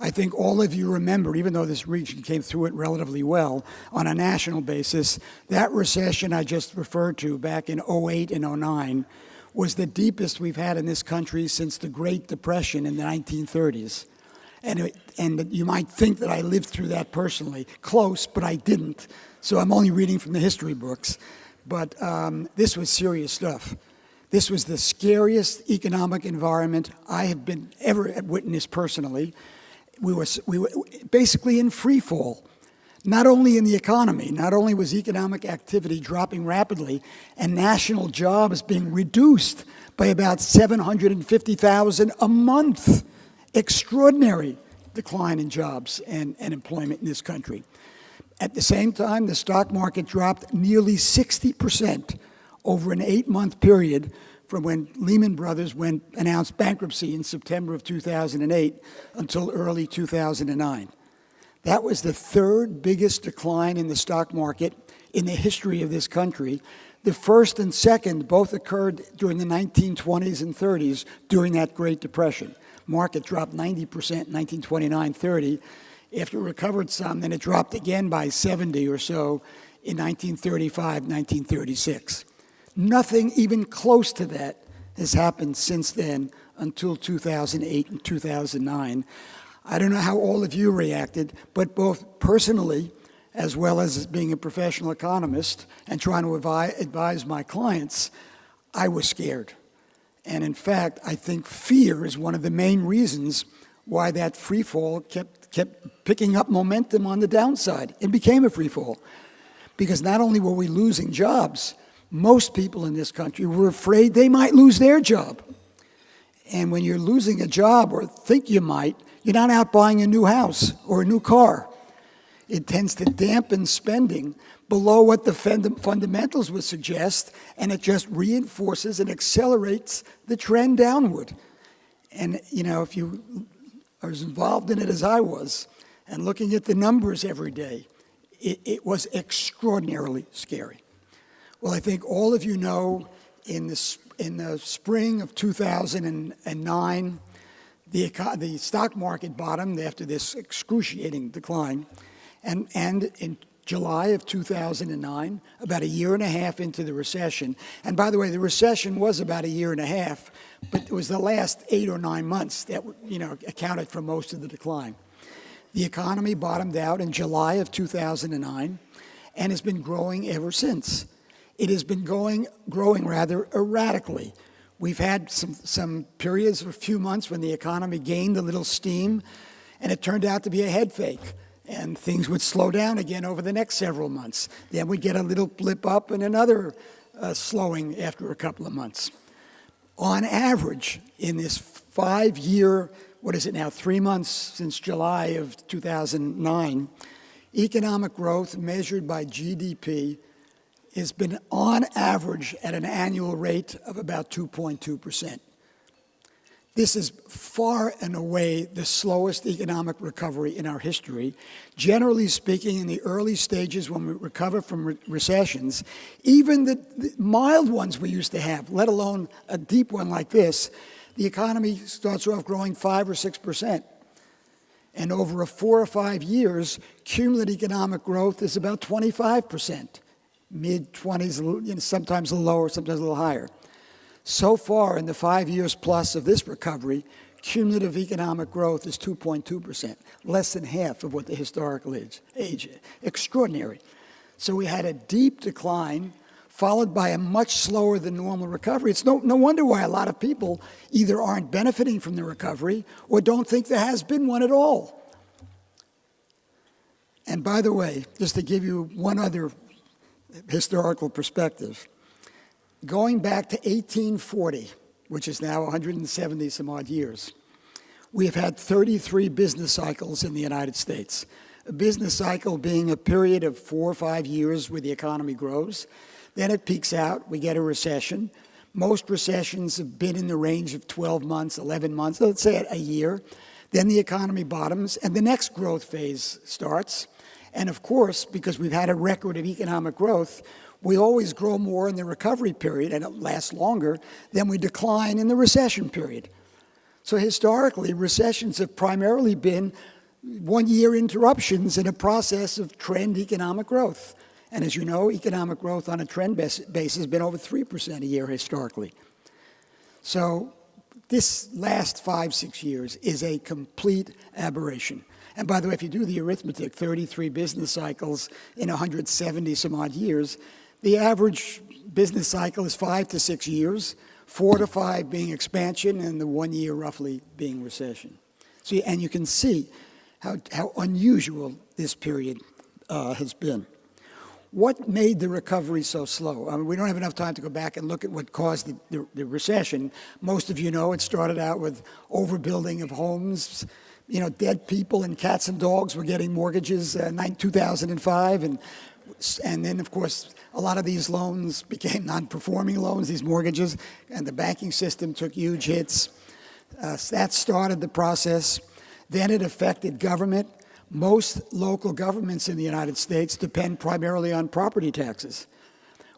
I think all of you remember, even though this region came through it relatively well on a national basis, that recession I just referred to back in 2008 and 2009 was the deepest we've had in this country since the Great Depression in the 1930s. And you might think that I lived through that personally. Close, but I didn't. So I'm only reading from the history books. But this was serious stuff. This was the scariest economic environment I have ever witnessed personally. We were basically in free fall, not only in the economy, not only was economic activity dropping rapidly and national jobs being reduced by about 750,000 a month. Extraordinary decline in jobs and employment in this country. At the same time, the stock market dropped nearly 60% over an 8-month period from when Lehman Brothers announced bankruptcy in September of 2008 until early 2009. That was the 3rd biggest decline in the stock market in the history of this country. The first and second both occurred during the 1920s and 30s during that Great Depression. Market dropped 90% in 1929-30. After it recovered some, then it dropped again by 70 or so in 1935, 1936. Nothing even close to that has happened since then until 2008 and 2009. I don't know how all of you reacted, but both personally, as well as being a professional economist and trying to advise my clients, I was scared. And in fact, I think fear is one of the main reasons why that free fall kept picking up momentum on the downside. It became a free fall. Because not only were we losing jobs, most people in this country were afraid they might lose their job. And when you're losing a job or think you might, you're not out buying a new house or a new car. It tends to dampen spending below what the fundamentals would suggest, and it just reinforces and accelerates the trend downward. And, if you are as involved in it as I was, and looking at the numbers every day, it was extraordinarily scary. Well, I think all of you know in the spring of 2009, the stock market bottomed after this excruciating decline. And in July of 2009, about a year and a half into the recession, and by the way, the recession was about a year and a half, but it was the last 8 or 9 months that accounted for most of the decline. The economy bottomed out in July of 2009 and has been growing ever since. It has been growing rather erratically. We've had some periods of a few months when the economy gained a little steam, and it turned out to be a head fake. And things would slow down again over the next several months. Then we'd get a little blip up and another slowing after a couple of months. On average, in this 5-year, 3 months since July of 2009, economic growth measured by GDP has been on average at an annual rate of about 2.2%. This is far and away the slowest economic recovery in our history. Generally speaking, in the early stages when we recover from recessions, even the mild ones we used to have, let alone a deep one like this, the economy starts off growing 5 or 6%. And over 4 or 5 years, cumulative economic growth is about 25%, mid-20s, sometimes a little lower, sometimes a little higher. So far, in the 5 years plus of this recovery, cumulative economic growth is 2.2%, less than half of what the historical age. Extraordinary. So we had a deep decline, followed by a much slower than normal recovery. It's no wonder why a lot of people either aren't benefiting from the recovery or don't think there has been one at all. And by the way, just to give you one other historical perspective, going back to 1840, which is now 170 some odd years, we have had 33 business cycles in the United States. A business cycle being a period of 4 or 5 years where the economy grows. Then it peaks out, we get a recession. Most recessions have been in the range of 12 months, 11 months, let's say a year. Then the economy bottoms and the next growth phase starts. And of course, because we've had a record of economic growth, we always grow more in the recovery period, and it lasts longer, than we decline in the recession period. So historically, recessions have primarily been one-year interruptions in a process of trend economic growth. And as you know, economic growth on a trend basis has been over 3% a year historically. So this last 5, 6 years is a complete aberration. And by the way, if you do the arithmetic, 33 business cycles in 170 some odd years, the average business cycle is 5 to 6 years, 4 to 5 being expansion, and the 1 year roughly being recession. So, and you can see how unusual this period has been. What made the recovery so slow? I mean, we don't have enough time to go back and look at what caused the recession. Most of you know it started out with overbuilding of homes. You know, dead people and cats and dogs were getting mortgages in 2005. And then, of course, a lot of these loans became non-performing loans, these mortgages, and the banking system took huge hits. That started the process. Then it affected government. Most local governments in the United States depend primarily on property taxes.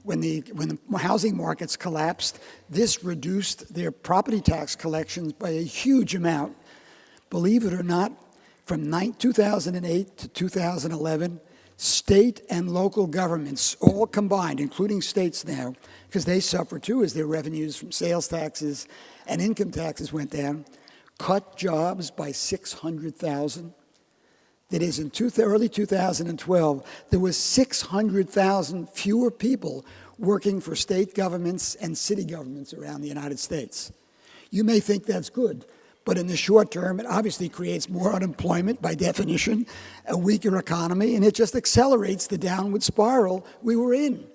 When the housing markets collapsed, this reduced their property tax collections by a huge amount. Believe it or not, from 2008 to 2011, state and local governments, all combined, including states now, because they suffer too as their revenues from sales taxes and income taxes went down, cut jobs by 600,000. That is, in early 2012, there was 600,000 fewer people working for state governments and city governments around the United States. You may think that's good, but in the short term, it obviously creates more unemployment by definition, a weaker economy, and it just accelerates the downward spiral we were in.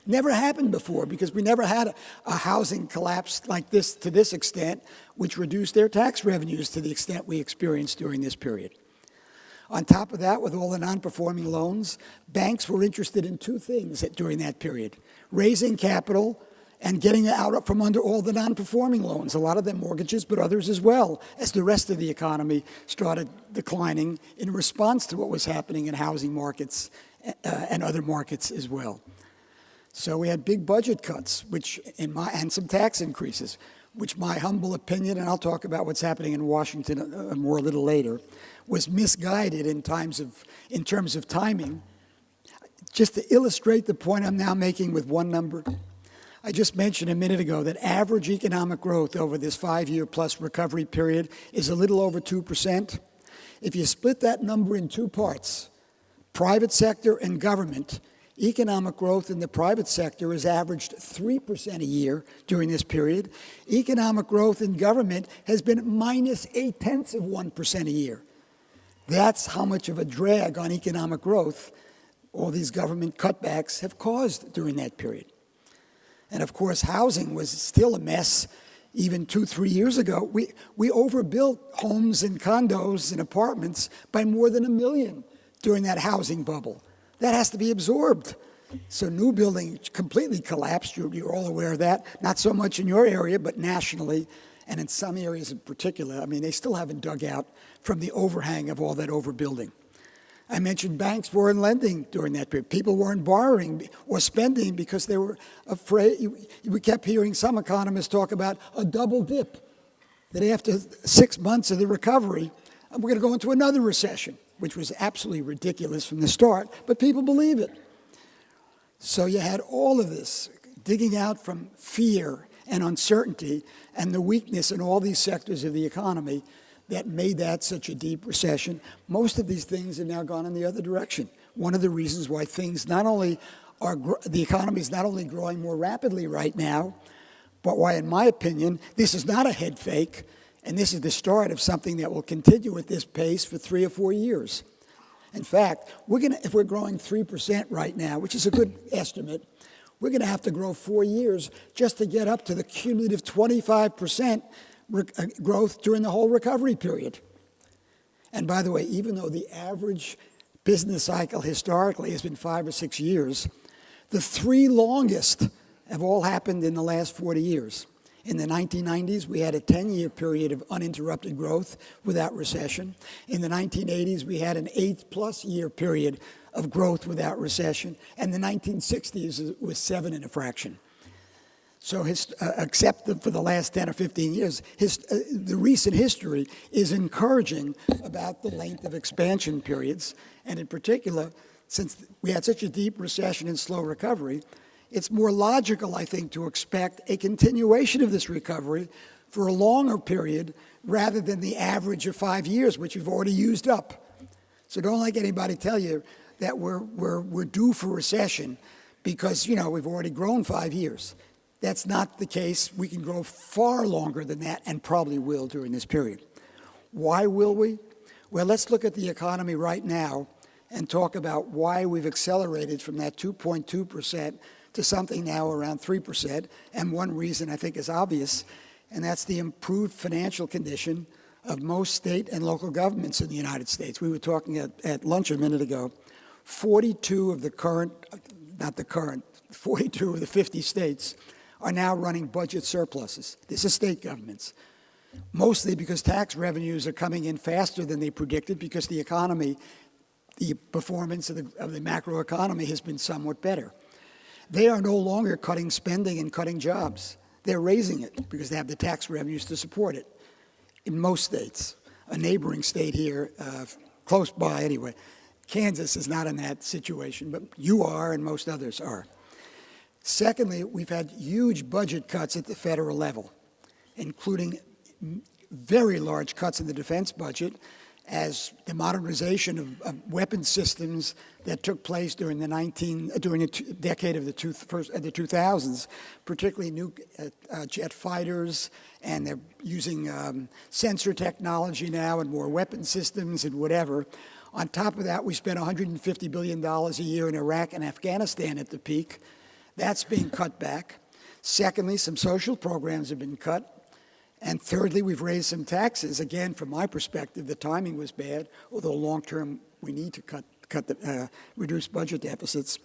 Never happened before because we never had a housing collapse like this to this extent, which reduced their tax revenues to the extent we experienced during this period. On top of that, with all the non-performing loans, banks were interested in two things during that period: raising capital and getting out from under all the non-performing loans, a lot of them mortgages, but others as well, as the rest of the economy started declining in response to what was happening in housing markets and other markets as well. So we had big budget cuts, and some tax increases, which my humble opinion, and I'll talk about what's happening in Washington more a little later, was misguided in terms of timing. Just to illustrate the point I'm now making with one number, I just mentioned a minute ago that average economic growth over this 5-year plus recovery period is a little over 2%. If you split that number in two parts, private sector and government, economic growth in the private sector has averaged 3% a year during this period. Economic growth in government has been minus 0.8% a year. That's how much of a drag on economic growth all these government cutbacks have caused during that period. And of course, housing was still a mess even 2-3 years ago. We overbuilt homes and condos and apartments by more than 1 million during that housing bubble. That has to be absorbed. So new building completely collapsed. You're all aware of that. Not so much in your area, but nationally, and in some areas in particular. I mean, they still haven't dug out from the overhang of all that overbuilding. I mentioned banks weren't lending during that period. People weren't borrowing or spending because they were afraid. We kept hearing some economists talk about a double dip. that after 6 months of the recovery, we're going to go into another recession, which was absolutely ridiculous from the start, but people believe it. So you had all of this digging out from fear and uncertainty and the weakness in all these sectors of the economy that made that such a deep recession. Most of these things have now gone in the other direction. One of the reasons why things not only are, the economy is not only growing more rapidly right now, but why, in my opinion, this is not a head fake, and this is the start of something that will continue at this pace for 3 or 4 years. In fact, if we're growing 3% right now, which is a good estimate, we're going to have to grow 4 years just to get up to the cumulative 25% growth during the whole recovery period. And by the way, even though the average business cycle historically has been 5 or 6 years, the 3 longest have all happened in the last 40 years. In the 1990s, we had a 10-year period of uninterrupted growth without recession. In the 1980s, we had an 8+ year period of growth without recession. And the 1960s was 7 and a fraction. So except for the last 10 or 15 years, the recent history is encouraging about the length of expansion periods. And in particular, since we had such a deep recession and slow recovery, it's more logical, I think, to expect a continuation of this recovery for a longer period rather than the average of 5 years, which we've already used up. So don't let anybody tell you that we're due for recession because, we've already grown 5 years. That's not the case. We can grow far longer than that and probably will during this period. Why will we? Well, let's look at the economy right now and talk about why we've accelerated from that 2.2% to something now around 3%. And one reason I think is obvious, and that's the improved financial condition of most state and local governments in the United States. We were talking at lunch a minute ago. 42 of the 50 states are now running budget surpluses. This is state governments, mostly because tax revenues are coming in faster than they predicted because the economy, the performance of the macroeconomy has been somewhat better. They are no longer cutting spending and cutting jobs. They're raising it because they have the tax revenues to support it. In most states, a neighboring state here, close by anyway, Kansas is not in that situation, but you are and most others are. Secondly, we've had huge budget cuts at the federal level, including very large cuts in the defense budget as the modernization of weapons systems that took place during the decade of the 2000s, particularly new jet fighters, and they're using sensor technology now and more weapon systems and whatever. On top of that, we spent $150 billion a year in Iraq and Afghanistan at the peak. That's being cut back. Secondly, some social programs have been cut. And thirdly, we've raised some taxes. Again, from my perspective, the timing was bad, although long-term we need to reduce budget deficits.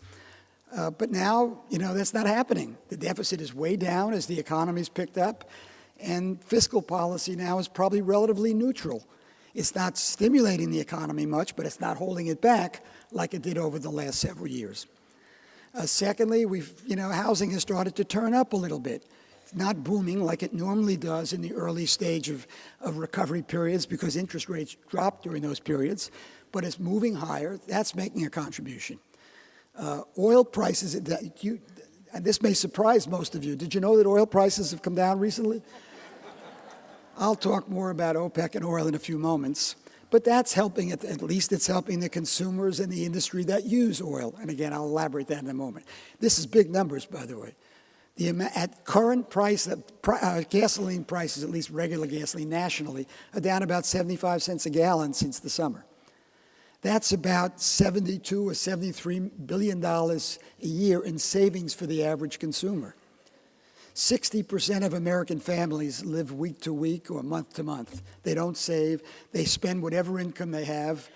But now, that's not happening. The deficit is way down as the economy's picked up, and fiscal policy now is probably relatively neutral. It's not stimulating the economy much, but it's not holding it back like it did over the last several years. Secondly, housing has started to turn up a little bit. It's not booming like it normally does in the early stage of recovery periods because interest rates drop during those periods, but it's moving higher. That's making a contribution. Oil prices, and this may surprise most of you. Did you know that oil prices have come down recently? I'll talk more about OPEC and oil in a few moments. But that's helping, at least it's helping the consumers and the industry that use oil. And again, I'll elaborate that in a moment. This is big numbers, by the way. At current price, gasoline prices, at least regular gasoline nationally, are down about 75 cents a gallon since the summer. That's about $72 or $73 billion a year in savings for the average consumer. 60% of American families live week to week or month to month. They don't save. They spend whatever income they have.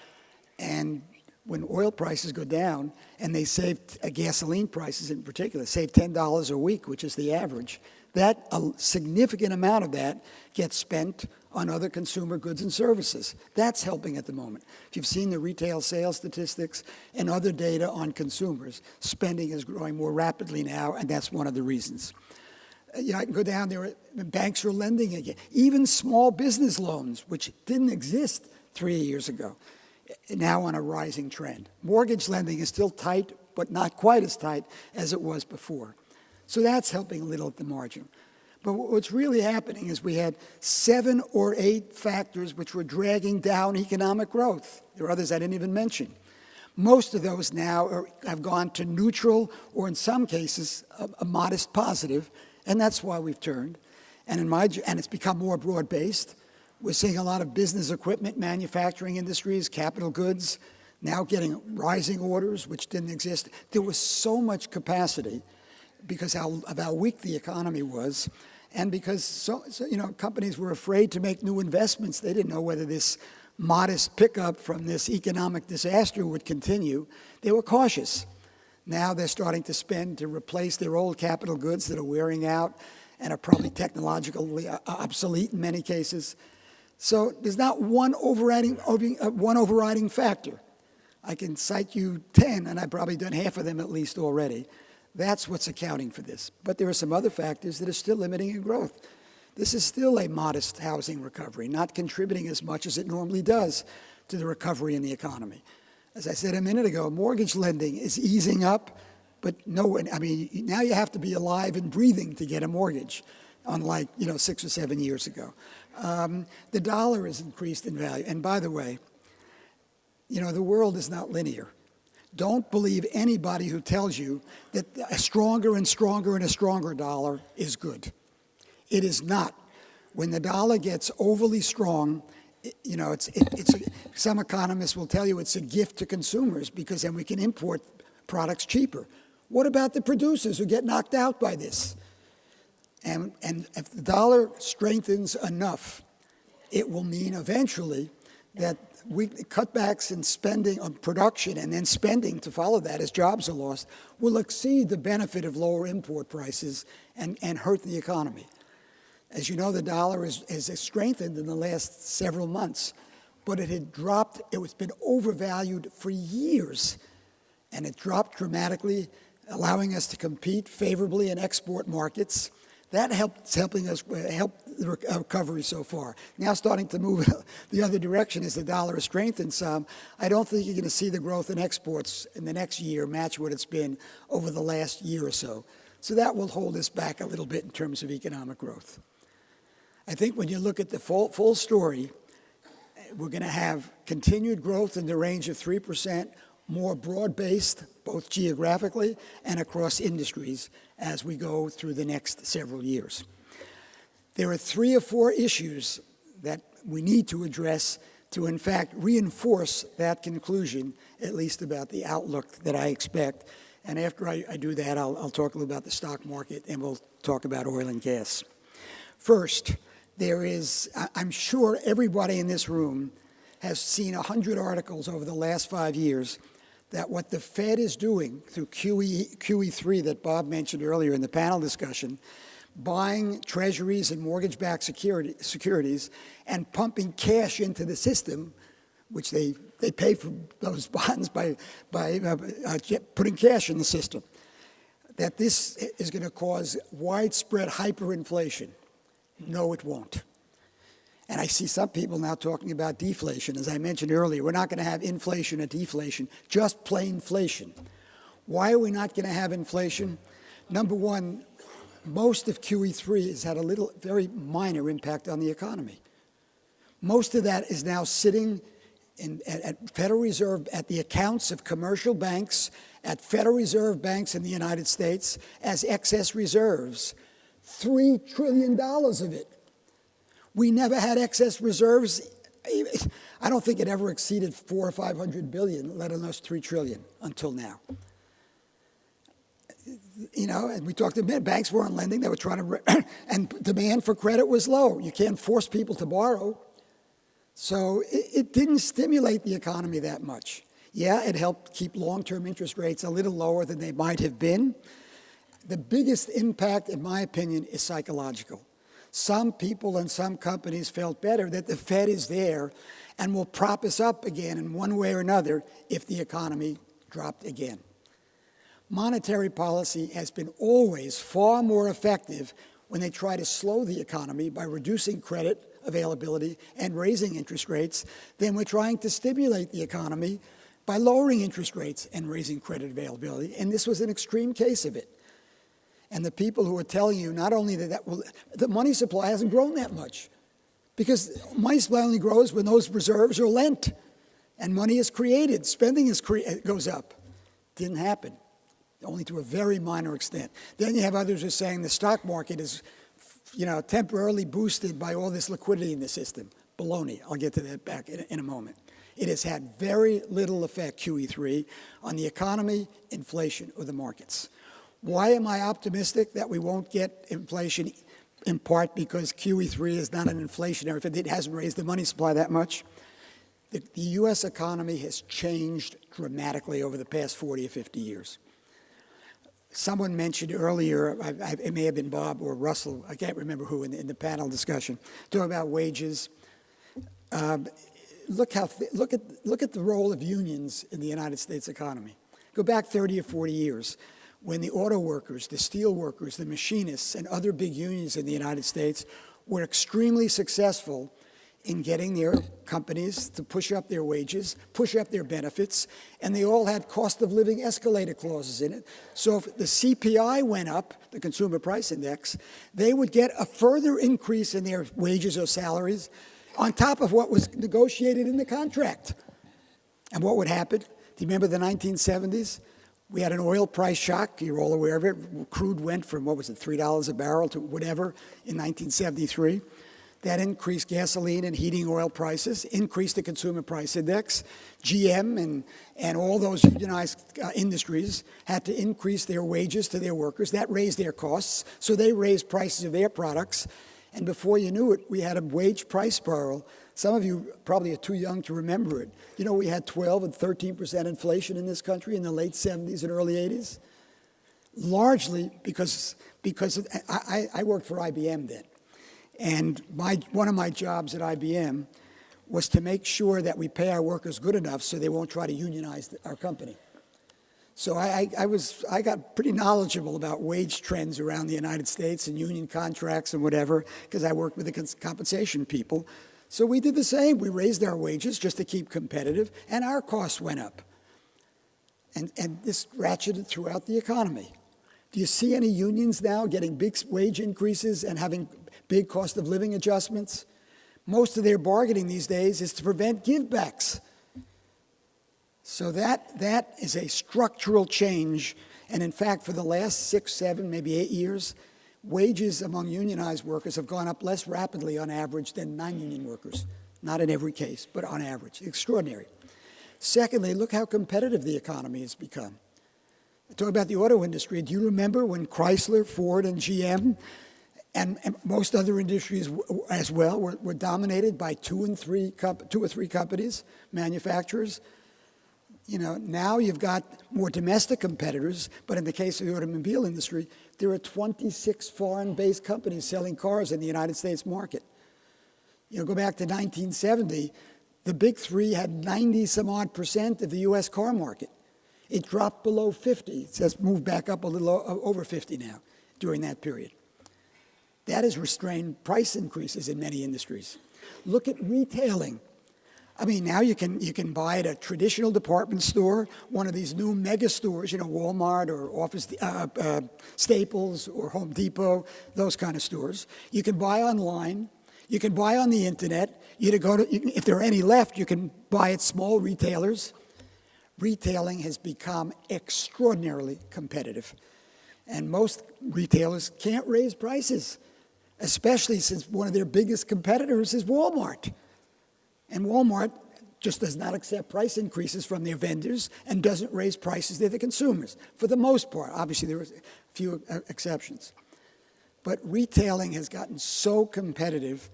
And when oil prices go down, and they save, gasoline prices in particular, save $10 a week, which is the average, a significant amount of that gets spent on other consumer goods and services. That's helping at the moment. If you've seen the retail sales statistics and other data on consumers, spending is growing more rapidly now, and that's one of the reasons. I can go down there, banks are lending again. Even small business loans, which didn't exist 3 years ago, now on a rising trend. Mortgage lending is still tight, but not quite as tight as it was before. So that's helping a little at the margin. But what's really happening is we had 7 or 8 factors which were dragging down economic growth. There are others I didn't even mention. Most of those now have gone to neutral, or in some cases, a modest positive, and that's why we've turned. And it's become more broad-based. We're seeing a lot of business equipment, manufacturing industries, capital goods, now getting rising orders, which didn't exist. There was so much capacity because of how weak the economy was, and because companies were afraid to make new investments. They didn't know whether this modest pickup from this economic disaster would continue. They were cautious. Now they're starting to spend to replace their old capital goods that are wearing out and are probably technologically obsolete in many cases. So there's not one overriding factor. I can cite you 10, and I've probably done half of them at least already. That's what's accounting for this. But there are some other factors that are still limiting growth. This is still a modest housing recovery, not contributing as much as it normally does to the recovery in the economy. As I said a minute ago, mortgage lending is easing up, but now you have to be alive and breathing to get a mortgage, unlike 6 or 7 years ago. The dollar has increased in value. And by the way, the world is not linear. Don't believe anybody who tells you that a stronger and stronger and a stronger dollar is good. It is not. When the dollar gets overly strong, some economists will tell you it's a gift to consumers because then we can import products cheaper. What about the producers who get knocked out by this? And if the dollar strengthens enough, it will mean eventually that cutbacks in spending on production and then spending to follow that as jobs are lost will exceed the benefit of lower import prices and hurt the economy. As you know, the dollar has strengthened in the last several months, but it had dropped. It's been overvalued for years, and it dropped dramatically, allowing us to compete favorably in export markets. That helping us help the recovery so far. Now starting to move the other direction as the dollar has strengthened some. I don't think you're going to see the growth in exports in the next year match what it's been over the last year or so. So that will hold us back a little bit in terms of economic growth. I think when you look at the full story, we're going to have continued growth in the range of 3%, more broad-based, both geographically and across industries, as we go through the next several years. There are 3 or 4 issues that we need to address to, in fact, reinforce that conclusion, at least about the outlook that I expect. And after I do that, I'll talk a little about the stock market, and we'll talk about oil and gas. First, I'm sure everybody in this room has seen 100 articles over the last 5 years that what the Fed is doing through QE3 that Bob mentioned earlier in the panel discussion, buying treasuries and mortgage-backed securities and pumping cash into the system, which they pay for those bonds by putting cash in the system, that this is going to cause widespread hyperinflation. No, it won't. And I see some people now talking about deflation. As I mentioned earlier, we're not going to have inflation or deflation, just plain inflation. Why are we not going to have inflation? Number one, most of QE3 has had a very minor impact on the economy. Most of that is now sitting at Federal Reserve, at the accounts of commercial banks, at Federal Reserve banks in the United States as excess reserves. $3 trillion of it. We never had excess reserves. I don't think it ever exceeded 400 or 500 billion, let alone $3 trillion until now. And we talked about banks weren't lending; they were trying to, and demand for credit was low. You can't force people to borrow, so it didn't stimulate the economy that much. Yeah, it helped keep long-term interest rates a little lower than they might have been. The biggest impact, in my opinion, is psychological. Some people and some companies felt better that the Fed is there and will prop us up again in one way or another if the economy dropped again. Monetary policy has been always far more effective when they try to slow the economy by reducing credit availability and raising interest rates than we're trying to stimulate the economy by lowering interest rates and raising credit availability. And this was an extreme case of it. And the people who are telling you not only the money supply hasn't grown that much, because money supply only grows when those reserves are lent and money is created, spending goes up. Didn't happen, only to a very minor extent. Then you have others who are saying the stock market is, temporarily boosted by all this liquidity in the system. Baloney. I'll get to that back in a moment. It has had very little effect, QE3, on the economy, inflation, or the markets. Why am I optimistic that we won't get inflation? In part because QE3 is not an inflationary effect. It hasn't raised the money supply that much. The U.S. economy has changed dramatically over the past 40 or 50 years. Someone mentioned earlier, it may have been Bob or Russell, I can't remember who in the panel discussion, talking about wages. Look at the role of unions in the United States economy. Go back 30 or 40 years when the auto workers, the steel workers, the machinists, and other big unions in the United States were extremely successful in getting their companies to push up their wages, push up their benefits, and they all had cost of living escalator clauses in it. So if the CPI went up, the Consumer Price Index, they would get a further increase in their wages or salaries on top of what was negotiated in the contract. And what would happen? Do you remember the 1970s? We had an oil price shock. You're all aware of it. Crude went from, $3 a barrel to whatever in 1973. That increased gasoline and heating oil prices, increased the Consumer Price Index. GM and all those unionized industries had to increase their wages to their workers. That raised their costs, so they raised prices of their products. And before you knew it, we had a wage price spiral. Some of you probably are too young to remember it. We had 12 and 13% inflation in this country in the late 70s and early 80s, largely because I worked for IBM then. And one of my jobs at IBM was to make sure that we pay our workers good enough so they won't try to unionize our company. So I got pretty knowledgeable about wage trends around the United States and union contracts and whatever, because I worked with the compensation people. So we did the same. We raised our wages just to keep competitive, and our costs went up. And this ratcheted throughout the economy. Do you see any unions now getting big wage increases and having big cost of living adjustments? Most of their bargaining these days is to prevent givebacks. So that is a structural change. And in fact, for the last 6, 7, maybe 8 years, wages among unionized workers have gone up less rapidly on average than non-union workers. Not in every case, but on average. Extraordinary. Secondly, look how competitive the economy has become. Talk about the auto industry. Do you remember when Chrysler, Ford, and GM and most other industries as well were dominated by two or three companies, manufacturers? Now you've got more domestic competitors, but in the case of the automobile industry, there are 26 foreign-based companies selling cars in the United States market. Go back to 1970, the big three had 90-some-odd% of the U.S. car market. It dropped below 50. It says moved back up a little over 50 now during that period. That has restrained price increases in many industries. Look at retailing. Now you can buy at a traditional department store, one of these new mega stores, Walmart or Office Staples or Home Depot, those kind of stores. You can buy online. You can buy on the internet. If there are any left, you can buy at small retailers. Retailing has become extraordinarily competitive. And most retailers can't raise prices, especially since one of their biggest competitors is Walmart. And Walmart just does not accept price increases from their vendors and doesn't raise prices to the consumers, for the most part. Obviously, there are a few exceptions. But retailing has gotten so competitive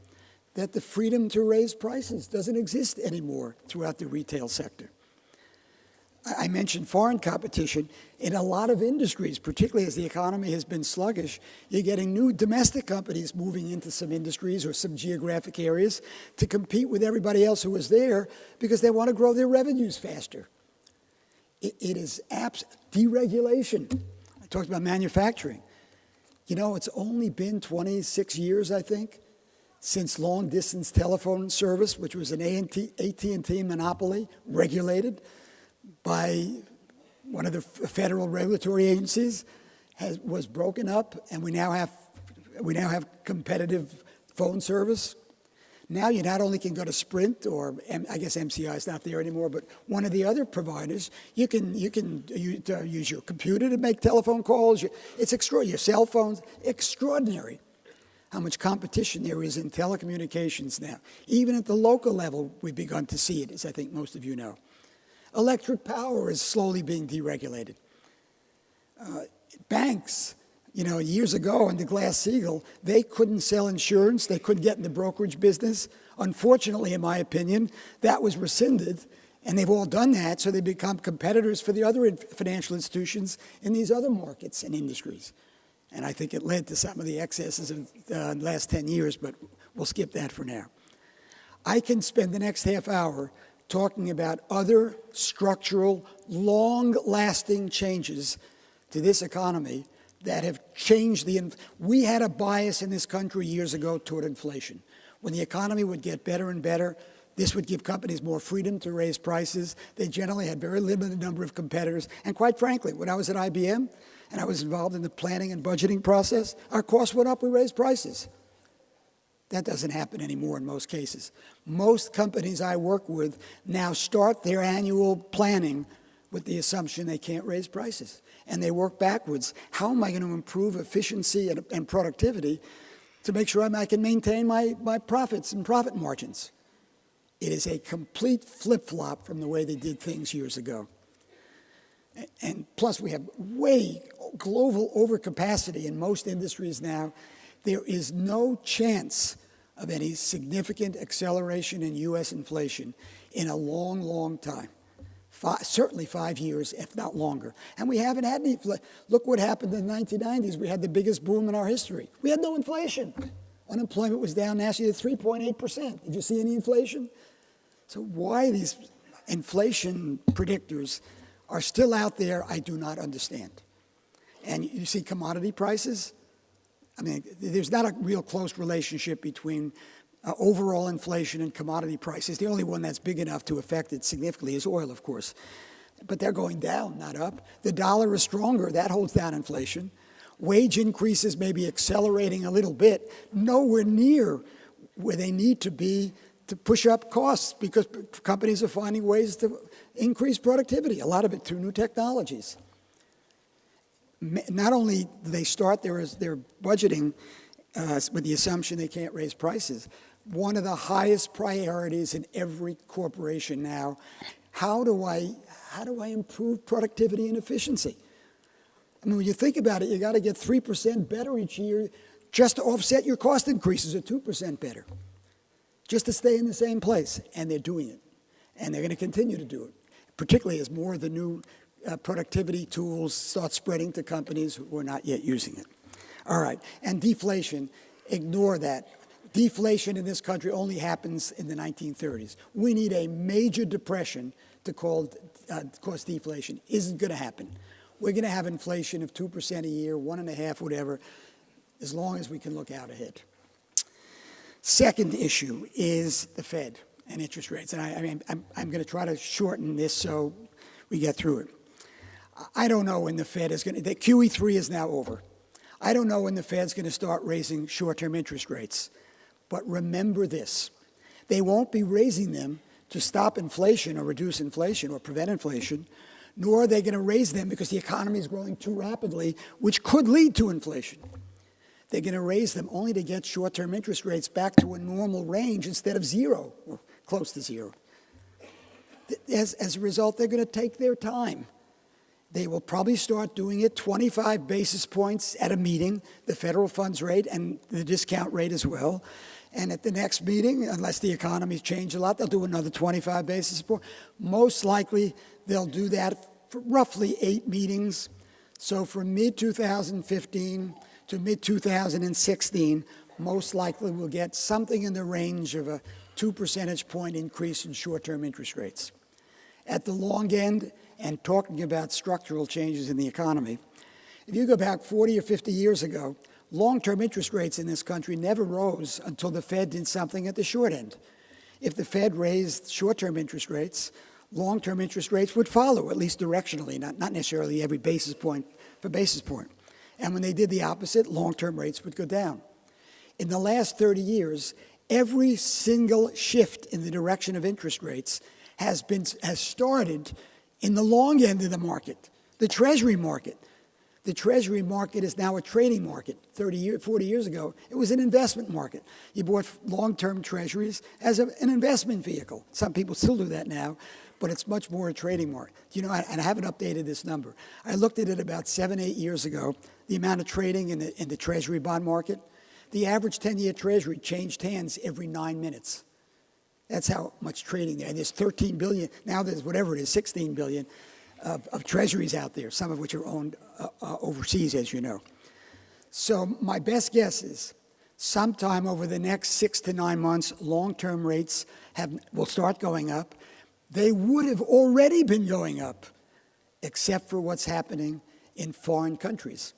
that the freedom to raise prices doesn't exist anymore throughout the retail sector. I mentioned foreign competition. In a lot of industries, particularly as the economy has been sluggish, you're getting new domestic companies moving into some industries or some geographic areas to compete with everybody else who is there because they want to grow their revenues faster. It is deregulation. I talked about manufacturing. You know, it's only been 26 years, I think, since long-distance telephone service, which was an AT&T monopoly, regulated by one of the federal regulatory agencies, was broken up, and we now have competitive phone service. Now you not only can go to Sprint, or I guess MCI is not there anymore, but one of the other providers, you can use your computer to make telephone calls. It's extraordinary. Your cell phones, extraordinary how much competition there is in telecommunications now. Even at the local level, we've begun to see it, as I think most of you know. Electric power is slowly being deregulated. Banks, you know, years ago under Glass-Steagall, they couldn't sell insurance. They couldn't get in the brokerage business. Unfortunately, in my opinion, that was rescinded, and they've all done that, so they become competitors for the other financial institutions in these other markets and industries. And I think it led to some of the excesses of the last 10 years, but we'll skip that for now. I can spend the next half hour talking about other structural, long-lasting changes to this economy that have changed we had a bias in this country years ago toward inflation. When the economy would get better and better, this would give companies more freedom to raise prices. They generally had very limited number of competitors. And quite frankly, when I was at IBM and I was involved in the planning and budgeting process, our costs went up, we raised prices. That doesn't happen anymore in most cases. Most companies I work with now start their annual planning with the assumption they can't raise prices. And they work backwards. How am I going to improve efficiency and productivity to make sure I can maintain my profits and profit margins? It is a complete flip-flop from the way they did things years ago. And plus, we have way global overcapacity in most industries now. There is no chance of any significant acceleration in U.S. inflation in a long, long time. Certainly 5 years, if not longer. And we haven't had any. Look what happened in the 1990s. We had the biggest boom in our history. We had no inflation. Unemployment was down nationally to 3.8%. Did you see any inflation? So why these inflation predictors are still out there, I do not understand. And you see commodity prices. I mean, there's not a real close relationship between overall inflation and commodity prices. The only one that's big enough to affect it significantly is oil, of course. But they're going down, not up. The dollar is stronger. That holds down inflation. Wage increases may be accelerating a little bit, nowhere near where they need to be to push up costs because companies are finding ways to increase productivity, a lot of it through new technologies. Not only do they start their budgeting with the assumption they can't raise prices, one of the highest priorities in every corporation now, how do I improve productivity and efficiency? I mean, when you think about it, you got to get 3% better each year just to offset your cost increases, or 2% better, just to stay in the same place. And they're doing it. And they're going to continue to do it, particularly as more of the new productivity tools start spreading to companies who are not yet using it. All right. And deflation, ignore that. Deflation in this country only happens in the 1930s. We need a major depression to cause deflation. Isn't going to happen. We're going to have inflation of 2% a year, 1.5%, whatever, as long as we can look out ahead. Second issue is the Fed and interest rates. And I'm going to try to shorten this so we get through it. I don't know when the Fed is going to, the QE3 is now over. I don't know when the Fed's going to start raising short-term interest rates. But remember this, they won't be raising them to stop inflation or reduce inflation or prevent inflation, nor are they going to raise them because the economy is growing too rapidly, which could lead to inflation. They're going to raise them only to get short-term interest rates back to a normal range instead of zero, or close to zero. As a result, they're going to take their time. They will probably start doing it 25 basis points at a meeting, the federal funds rate and the discount rate as well. And at the next meeting, unless the economy's changed a lot, they'll do another 25 basis points. Most likely, they'll do that for roughly 8 meetings. So from mid-2015 to mid-2016, most likely we'll get something in the range of a 2 percentage point increase in short-term interest rates. At the long end, and talking about structural changes in the economy, if you go back 40 or 50 years ago, long-term interest rates in this country never rose until the Fed did something at the short end. If the Fed raised short-term interest rates, long-term interest rates would follow, at least directionally, not necessarily every basis point for basis point. And when they did the opposite, long-term rates would go down. In the last 30 years, every single shift in the direction of interest rates has started in the long end of the market, the Treasury market. The Treasury market is now a trading market. 40 years ago, it was an investment market. You bought long-term Treasuries as an investment vehicle. Some people still do that now, but it's much more a trading market. You know, and I haven't updated this number. I looked at it about 7, 8 years ago, the amount of trading in the Treasury bond market. The average 10-year Treasury changed hands every 9 minutes. That's how much trading there. And there's 13 billion, now there's whatever it is, 16 billion of Treasuries out there, some of which are owned overseas, as you know. So my best guess is sometime over the next 6 to 9 months, long-term rates will start going up. They would have already been going up, except for what's happening in foreign countries.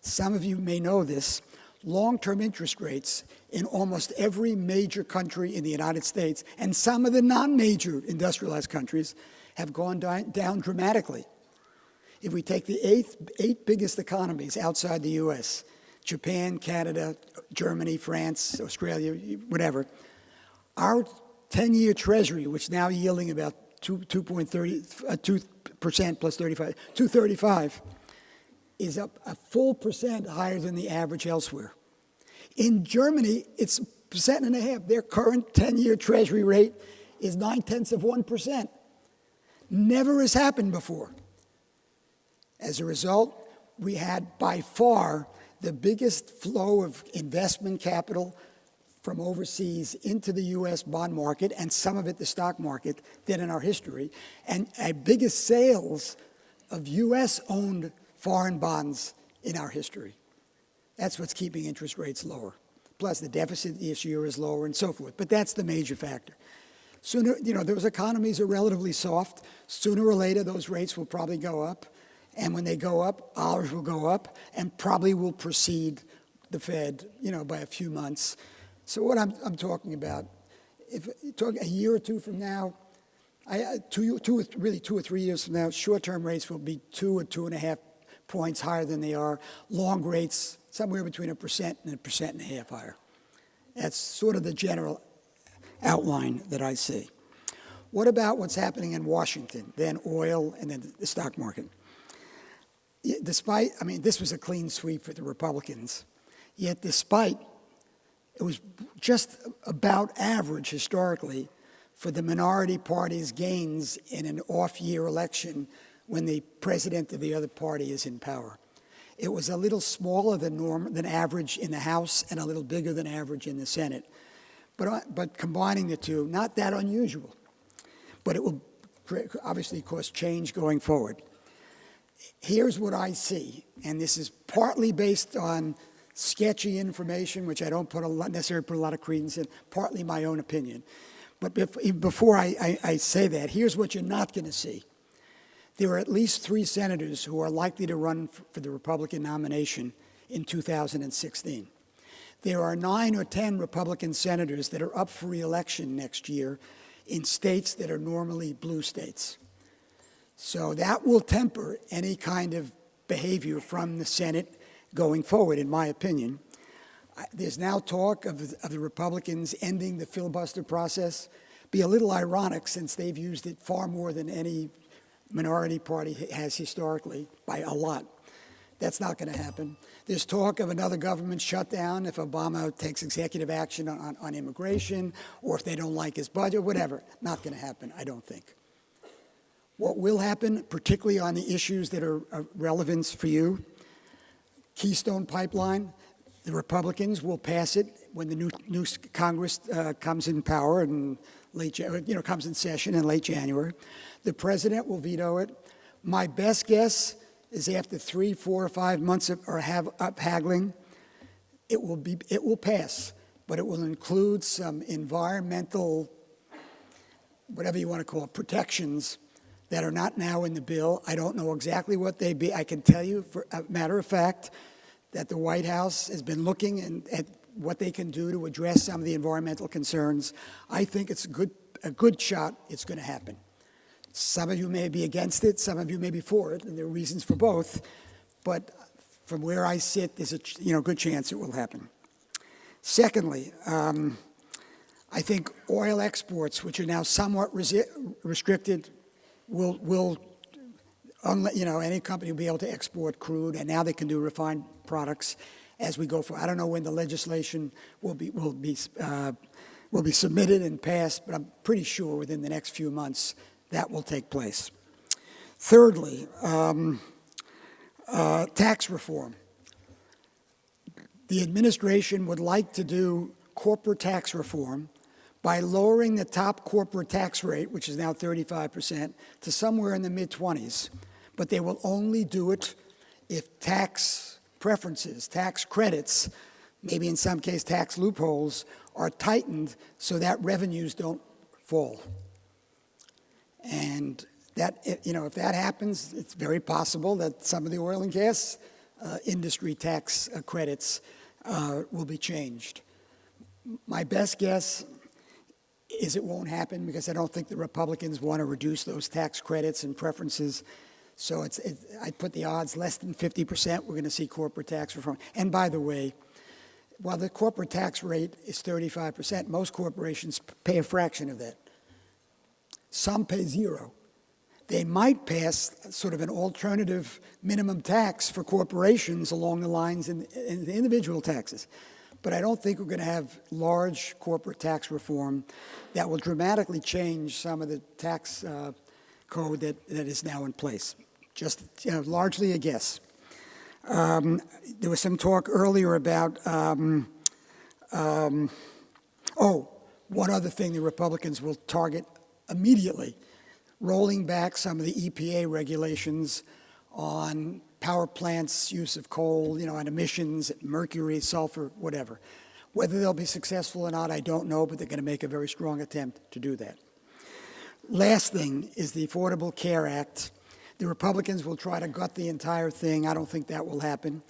Some of you may know this. Long-term interest rates in almost every major country in the United States and some of the non-major industrialized countries have gone down dramatically. If we take the eight biggest economies outside the U.S., Japan, Canada, Germany, France, Australia, whatever, our 10-year Treasury, which is now yielding about 2% plus 35, 235, is up a full percent higher than the average elsewhere. In Germany, it's 1.5%. Their current 10-year Treasury rate is 0.9%. Never has happened before. As a result, we had by far the biggest flow of investment capital from overseas into the U.S. bond market, and some of it the stock market, than in our history, and our biggest sales of U.S.-owned foreign bonds in our history. That's what's keeping interest rates lower. Plus, the deficit this year is lower and so forth. But that's the major factor. Sooner, those economies are relatively soft. Sooner or later, those rates will probably go up. And when they go up, ours will go up and probably will precede the Fed, by a few months. So what I'm talking about, if talk a year or two from now, 2 or 3 years from now, short-term rates will be 2 or 2.5 points higher than they are. Long rates, somewhere between 1% and 1.5% higher. That's sort of the general outline that I see. What about what's happening in Washington, then oil, and then the stock market? This was a clean sweep for the Republicans, yet it was just about average historically for the minority party's gains in an off-year election when the president of the other party is in power. It was a little smaller than average in the House and a little bigger than average in the Senate. But combining the two, not that unusual. But it will obviously cause change going forward. Here's what I see, and this is partly based on sketchy information, which I don't necessarily put a lot of credence in, partly my own opinion. But before I say that, here's what you're not going to see. There are at least 3 senators who are likely to run for the Republican nomination in 2016. There are 9 or 10 Republican senators that are up for re-election next year in states that are normally blue states. So that will temper any kind of behavior from the Senate going forward, in my opinion. There's now talk of the Republicans ending the filibuster process. Be a little ironic since they've used it far more than any minority party has historically, by a lot. That's not going to happen. There's talk of another government shutdown if Obama takes executive action on immigration, or if they don't like his budget, whatever. Not going to happen, I don't think. What will happen, particularly on the issues that are of relevance for you, Keystone Pipeline, the Republicans will pass it when the new Congress comes in power and comes in session in late January. The president will veto it. My best guess is after 3, 4, or 5 months of haggling, it will pass, but it will include some environmental, whatever you want to call it, protections that are not now in the bill. I don't know exactly what they be. I can tell you, for a matter of fact, that the White House has been looking at what they can do to address some of the environmental concerns. I think it's a good shot it's going to happen. Some of you may be against it, some of you may be for it, and there are reasons for both, but from where I sit, there's a good chance it will happen. Secondly, I think oil exports, which are now somewhat restricted, will any company will be able to export crude, and now they can do refined products as we go forward. I don't know when the legislation will be submitted and passed, but I'm pretty sure within the next few months that will take place. Thirdly, tax reform. The administration would like to do corporate tax reform by lowering the top corporate tax rate, which is now 35%, to somewhere in the mid-20s. But they will only do it if tax preferences, tax credits, maybe in some case tax loopholes, are tightened so that revenues don't fall. And that, if that happens, it's very possible that some of the oil and gas industry tax credits will be changed. My best guess is it won't happen because I don't think the Republicans want to reduce those tax credits and preferences. So I'd put the odds less than 50% we're going to see corporate tax reform. And by the way, while the corporate tax rate is 35%, most corporations pay a fraction of that. Some pay zero. They might pass sort of an alternative minimum tax for corporations along the lines in the individual taxes. But I don't think we're going to have large corporate tax reform that will dramatically change some of the tax code that is now in place. Just largely a guess. There was some talk earlier about, one other thing the Republicans will target immediately, rolling back some of the EPA regulations on power plants' use of coal, on emissions, mercury, sulfur, whatever. Whether they'll be successful or not, I don't know, but they're going to make a very strong attempt to do that. Last thing is the Affordable Care Act. The Republicans will try to gut the entire thing. I don't think that will happen,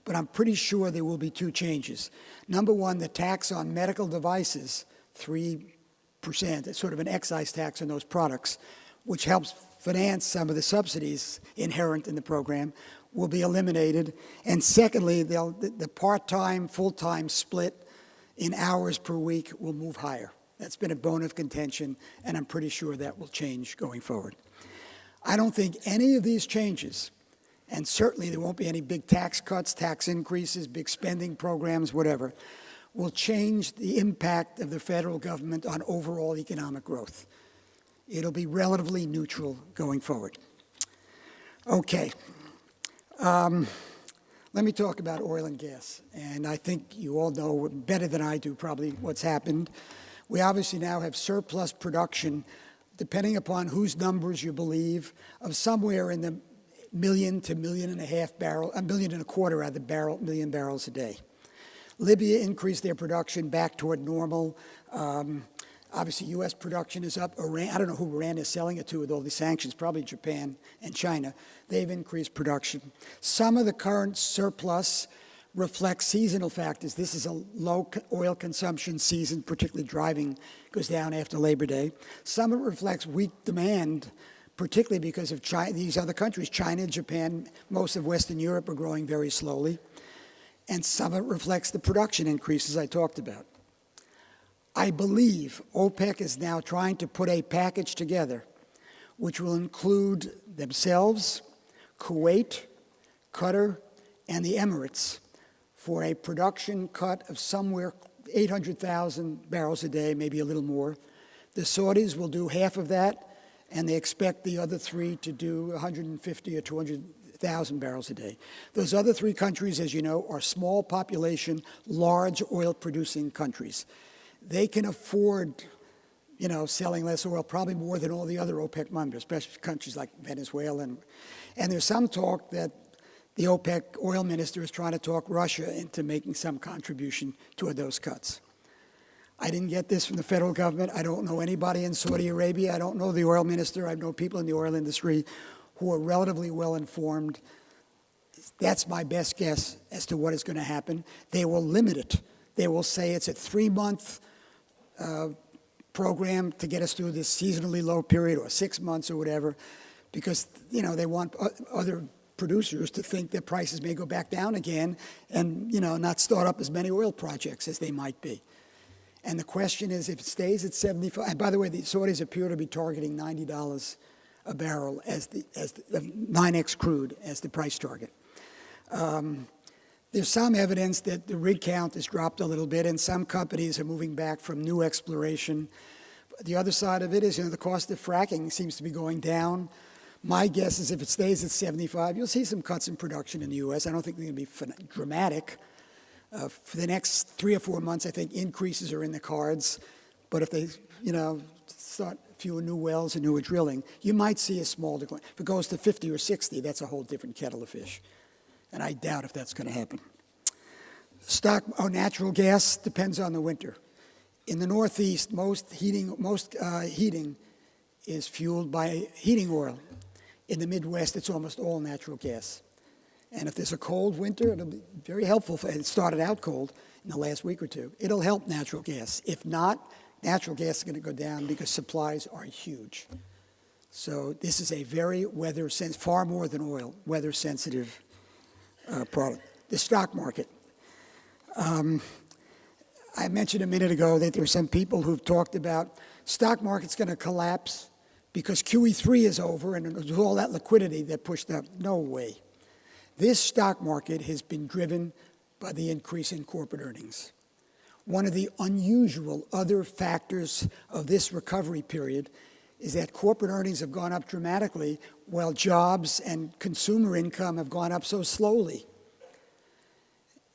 but I'm pretty sure there will be two changes. Number one, the tax on medical devices, 3%, it's sort of an excise tax on those products, which helps finance some of the subsidies inherent in the program, will be eliminated. And secondly, the part-time, full-time split in hours per week will move higher. That's been a bone of contention, and I'm pretty sure that will change going forward. I don't think any of these changes, and certainly there won't be any big tax cuts, tax increases, big spending programs, whatever, will change the impact of the federal government on overall economic growth. It'll be relatively neutral going forward. Okay. Let me talk about oil and gas. And I think you all know better than I do probably what's happened. We obviously now have surplus production, depending upon whose numbers you believe, of somewhere in the 1 million to 1.5 million barrels, 1.25 million barrels a day. Libya increased their production back toward normal. Obviously, U.S. production is up. Iran, I don't know who Iran is selling it to with all these sanctions, probably Japan and China. They've increased production. Some of the current surplus reflects seasonal factors. This is a low oil consumption season, particularly driving goes down after Labor Day. Some of it reflects weak demand, particularly because of China, these other countries, China, Japan, most of Western Europe are growing very slowly. And some of it reflects the production increases I talked about. I believe OPEC is now trying to put a package together which will include themselves, Kuwait, Qatar, and the Emirates for a production cut of somewhere 800,000 barrels a day, maybe a little more. The Saudis will do half of that, and they expect the other three to do 150 or 200,000 barrels a day. Those other three countries, as you know, are small population, large oil-producing countries. They can afford, selling less oil, probably more than all the other OPEC members, especially countries like Venezuela. And there's some talk that the OPEC oil minister is trying to talk Russia into making some contribution toward those cuts. I didn't get this from the federal government. I don't know anybody in Saudi Arabia. I don't know the oil minister. I know people in the oil industry who are relatively well informed. That's my best guess as to what is going to happen. They will limit it. They will say it's a 3-month program to get us through this seasonally low period, or 6 months or whatever, because they want other producers to think that prices may go back down again and not start up as many oil projects as they might be. And the question is, if it stays at 75, and by the way, the Saudis appear to be targeting $90 a barrel as the 9X crude as the price target. There's some evidence that the rig count has dropped a little bit, and some companies are moving back from new exploration. The other side of it is, the cost of fracking seems to be going down. My guess is if it stays at 75, you'll see some cuts in production in the U.S. I don't think they're going to be dramatic. For the next 3 or 4 months, I think increases are in the cards. But if they, start fewer new wells and newer drilling, you might see a small decline. If it goes to 50 or 60, that's a whole different kettle of fish. And I doubt if that's going to happen. Natural gas depends on the winter. In the Northeast, most heating is fueled by heating oil. In the Midwest, it's almost all natural gas. And if there's a cold winter, it'll be very helpful. It started out cold in the last week or two. It'll help natural gas. If not, natural gas is going to go down because supplies are huge. So this is a very far more than oil, weather-sensitive product. The stock market. I mentioned a minute ago that there are some people who've talked about stock market's going to collapse because QE3 is over and there's all that liquidity that pushed up. No way. This stock market has been driven by the increase in corporate earnings. One of the unusual other factors of this recovery period is that corporate earnings have gone up dramatically while jobs and consumer income have gone up so slowly.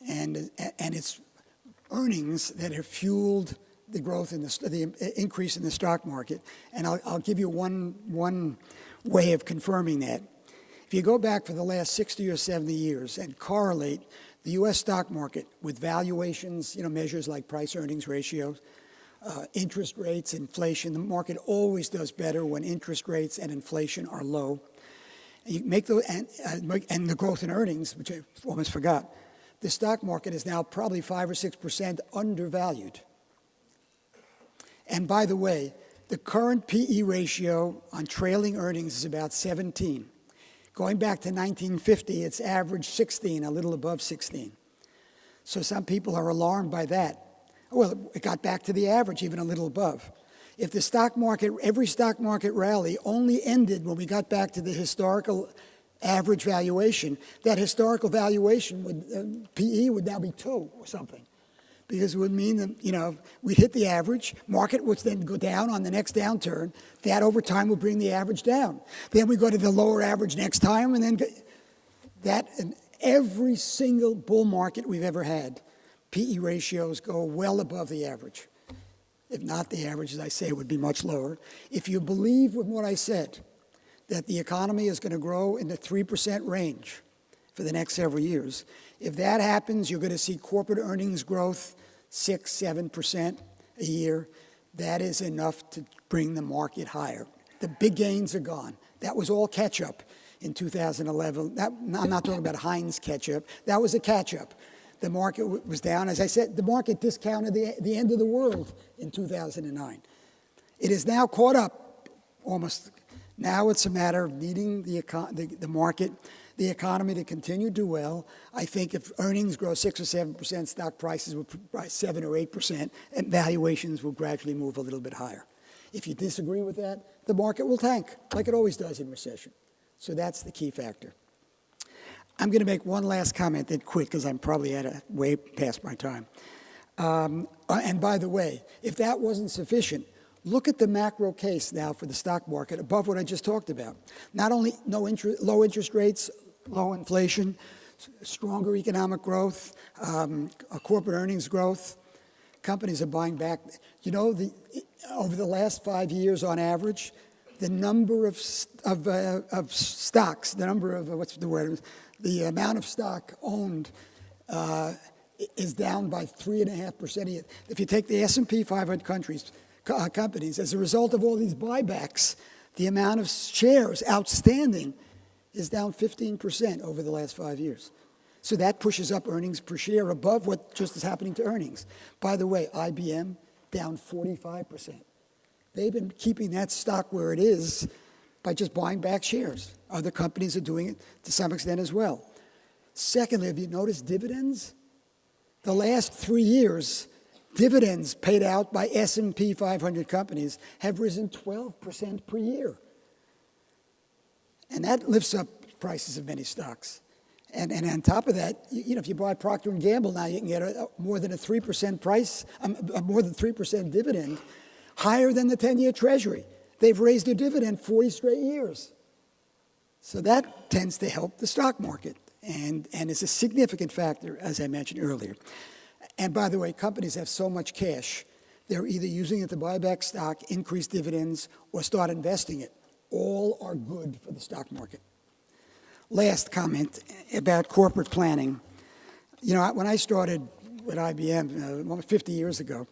And it's earnings that have fueled the growth in the increase in the stock market. And I'll give you one way of confirming that. If you go back for the last 60 or 70 years and correlate the U.S. stock market with valuations, measures like price-earnings ratios, interest rates, inflation, the market always does better when interest rates and inflation are low. And you make those, and the growth in earnings, which I almost forgot, the stock market is now probably 5 or 6% undervalued. And by the way, the current PE ratio on trailing earnings is about 17. Going back to 1950, it's averaged 16, a little above 16. So some people are alarmed by that. Well, it got back to the average, even a little above. If the stock market, every stock market rally only ended when we got back to the historical average valuation, that historical valuation would, PE would now be 2 or something. Because it would mean that, we'd hit the average, market would then go down on the next downturn. That over time would bring the average down. Then we go to the lower average next time, and then that in every single bull market we've ever had, PE ratios go well above the average. If not the average, as I say, would be much lower. If you believe with what I said, that the economy is going to grow in the 3% range for the next several years, if that happens, you're going to see corporate earnings growth 6-7% a year. That is enough to bring the market higher. The big gains are gone. That was all catch-up in 2011. I'm not talking about Heinz catch-up. That was a catch-up. The market was down. As I said, the market discounted the end of the world in 2009. It is now caught up almost. Now it's a matter of needing the market, the economy to continue to do well. I think if earnings grow 6 or 7%, stock prices will rise 7 or 8%, and valuations will gradually move a little bit higher. If you disagree with that, the market will tank, like it always does in recession. So that's the key factor. I'm going to make one last comment then quick, because I'm probably way past my time. And by the way, if that wasn't sufficient, look at the macro case now for the stock market above what I just talked about. Not only low interest rates, low inflation, stronger economic growth, corporate earnings growth. Companies are buying back. Over the last 5 years on average, the number of stocks, the number of, the amount of stock owned is down by 3.5%. If you take the S&P 500 companies, as a result of all these buybacks, the amount of shares outstanding is down 15% over the last 5 years. So that pushes up earnings per share above what just is happening to earnings. By the way, IBM down 45%. They've been keeping that stock where it is by just buying back shares. Other companies are doing it to some extent as well. Secondly, have you noticed dividends? The last 3 years, dividends paid out by S&P 500 companies have risen 12% per year. And that lifts up prices of many stocks. And on top of that, if you buy Procter & Gamble now, you can get more than a 3% price, more than 3% dividend, higher than the 10-year Treasury. They've raised their dividend 40 straight years. So that tends to help the stock market and is a significant factor, as I mentioned earlier. And by the way, companies have so much cash, they're either using it to buy back stock, increase dividends, or start investing it. All are good for the stock market. Last comment about corporate planning. When I started at IBM almost 50 years ago,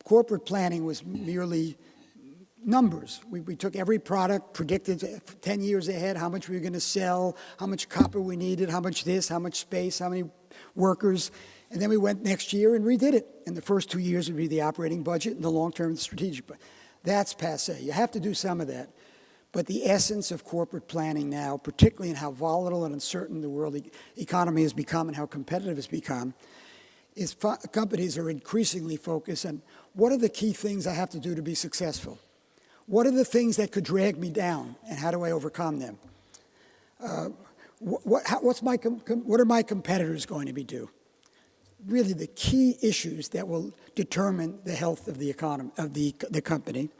corporate planning was merely numbers. We took every product, predicted 10 years ahead how much we were going to sell, how much copper we needed, how much this, how much space, how many workers, and then we went next year and redid it. And the first 2 years would be the operating budget and the long-term strategic budget. That's passé. You have to do some of that. But the essence of corporate planning now, particularly in how volatile and uncertain the world economy has become and how competitive it's become, is companies are increasingly focused on what are the key things I have to do to be successful? What are the things that could drag me down, and how do I overcome them? What are my competitors going to be do? Really the key issues that will determine the health of the economy, of the company.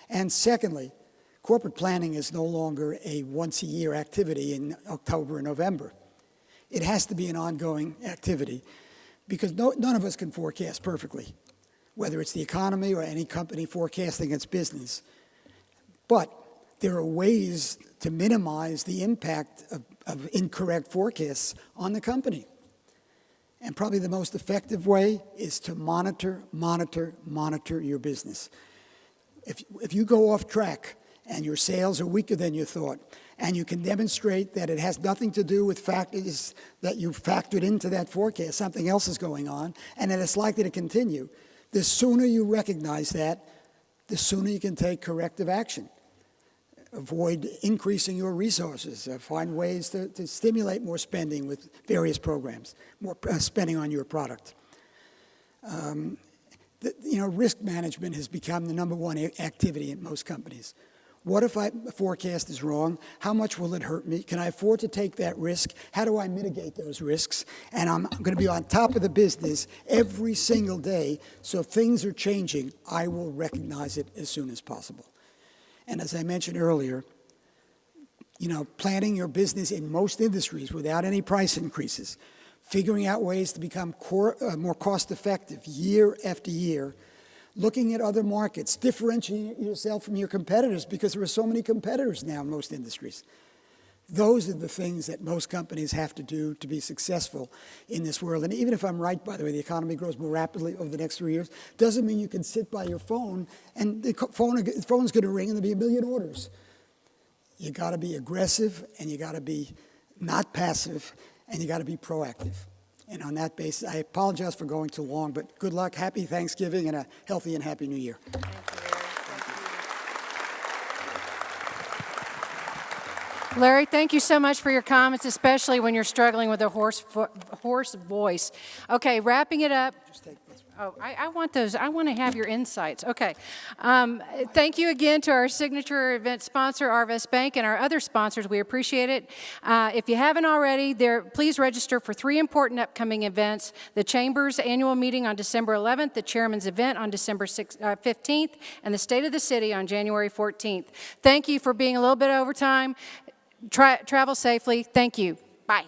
And secondly, corporate planning is no longer a once-a-year activity in October and November. It has to be an ongoing activity because none of us can forecast perfectly, whether it's the economy or any company forecasting its business. But there are ways to minimize the impact of incorrect forecasts on the company. And probably the most effective way is to monitor your business. If you go off track and your sales are weaker than you thought, and you can demonstrate that it has nothing to do with factors that you factored into that forecast, something else is going on, and that it's likely to continue, the sooner you recognize that, the sooner you can take corrective action. Avoid increasing your resources, find ways to stimulate more spending with various programs, more spending on your product. Risk management has become the number one activity in most companies. What if a forecast is wrong? How much will it hurt me? Can I afford to take that risk? How do I mitigate those risks? And I'm going to be on top of the business every single day, so if things are changing, I will recognize it as soon as possible. And as I mentioned earlier, planning your business in most industries without any price increases, figuring out ways to become more cost-effective year after year, looking at other markets, differentiating yourself from your competitors because there are so many competitors now in most industries. Those are the things that most companies have to do to be successful in this world. And even if I'm right, by the way, the economy grows more rapidly over the next 3 years, doesn't mean you can sit by your phone and the phone's going to ring and there'll be 1 million orders. You got to be aggressive, and you got to be not passive, and you got to be proactive. And on that basis, I apologize for going too long, but good luck, happy Thanksgiving, and a healthy and happy New Year. Larry, thank you so much for your comments, especially when you're struggling with a hoarse voice. Okay, wrapping it up. Just take this. Oh, I want those. I want to have your insights. Okay. Thank you again to our signature event sponsor, Arvest Bank, and our other sponsors. We appreciate it. If you haven't already, please register for 3 important upcoming events: the Chamber's annual meeting on December 11th, the Chairman's event on December 15th, and the State of the City on January 14th. Thank you for being a little bit over time. Travel safely. Thank you. Bye.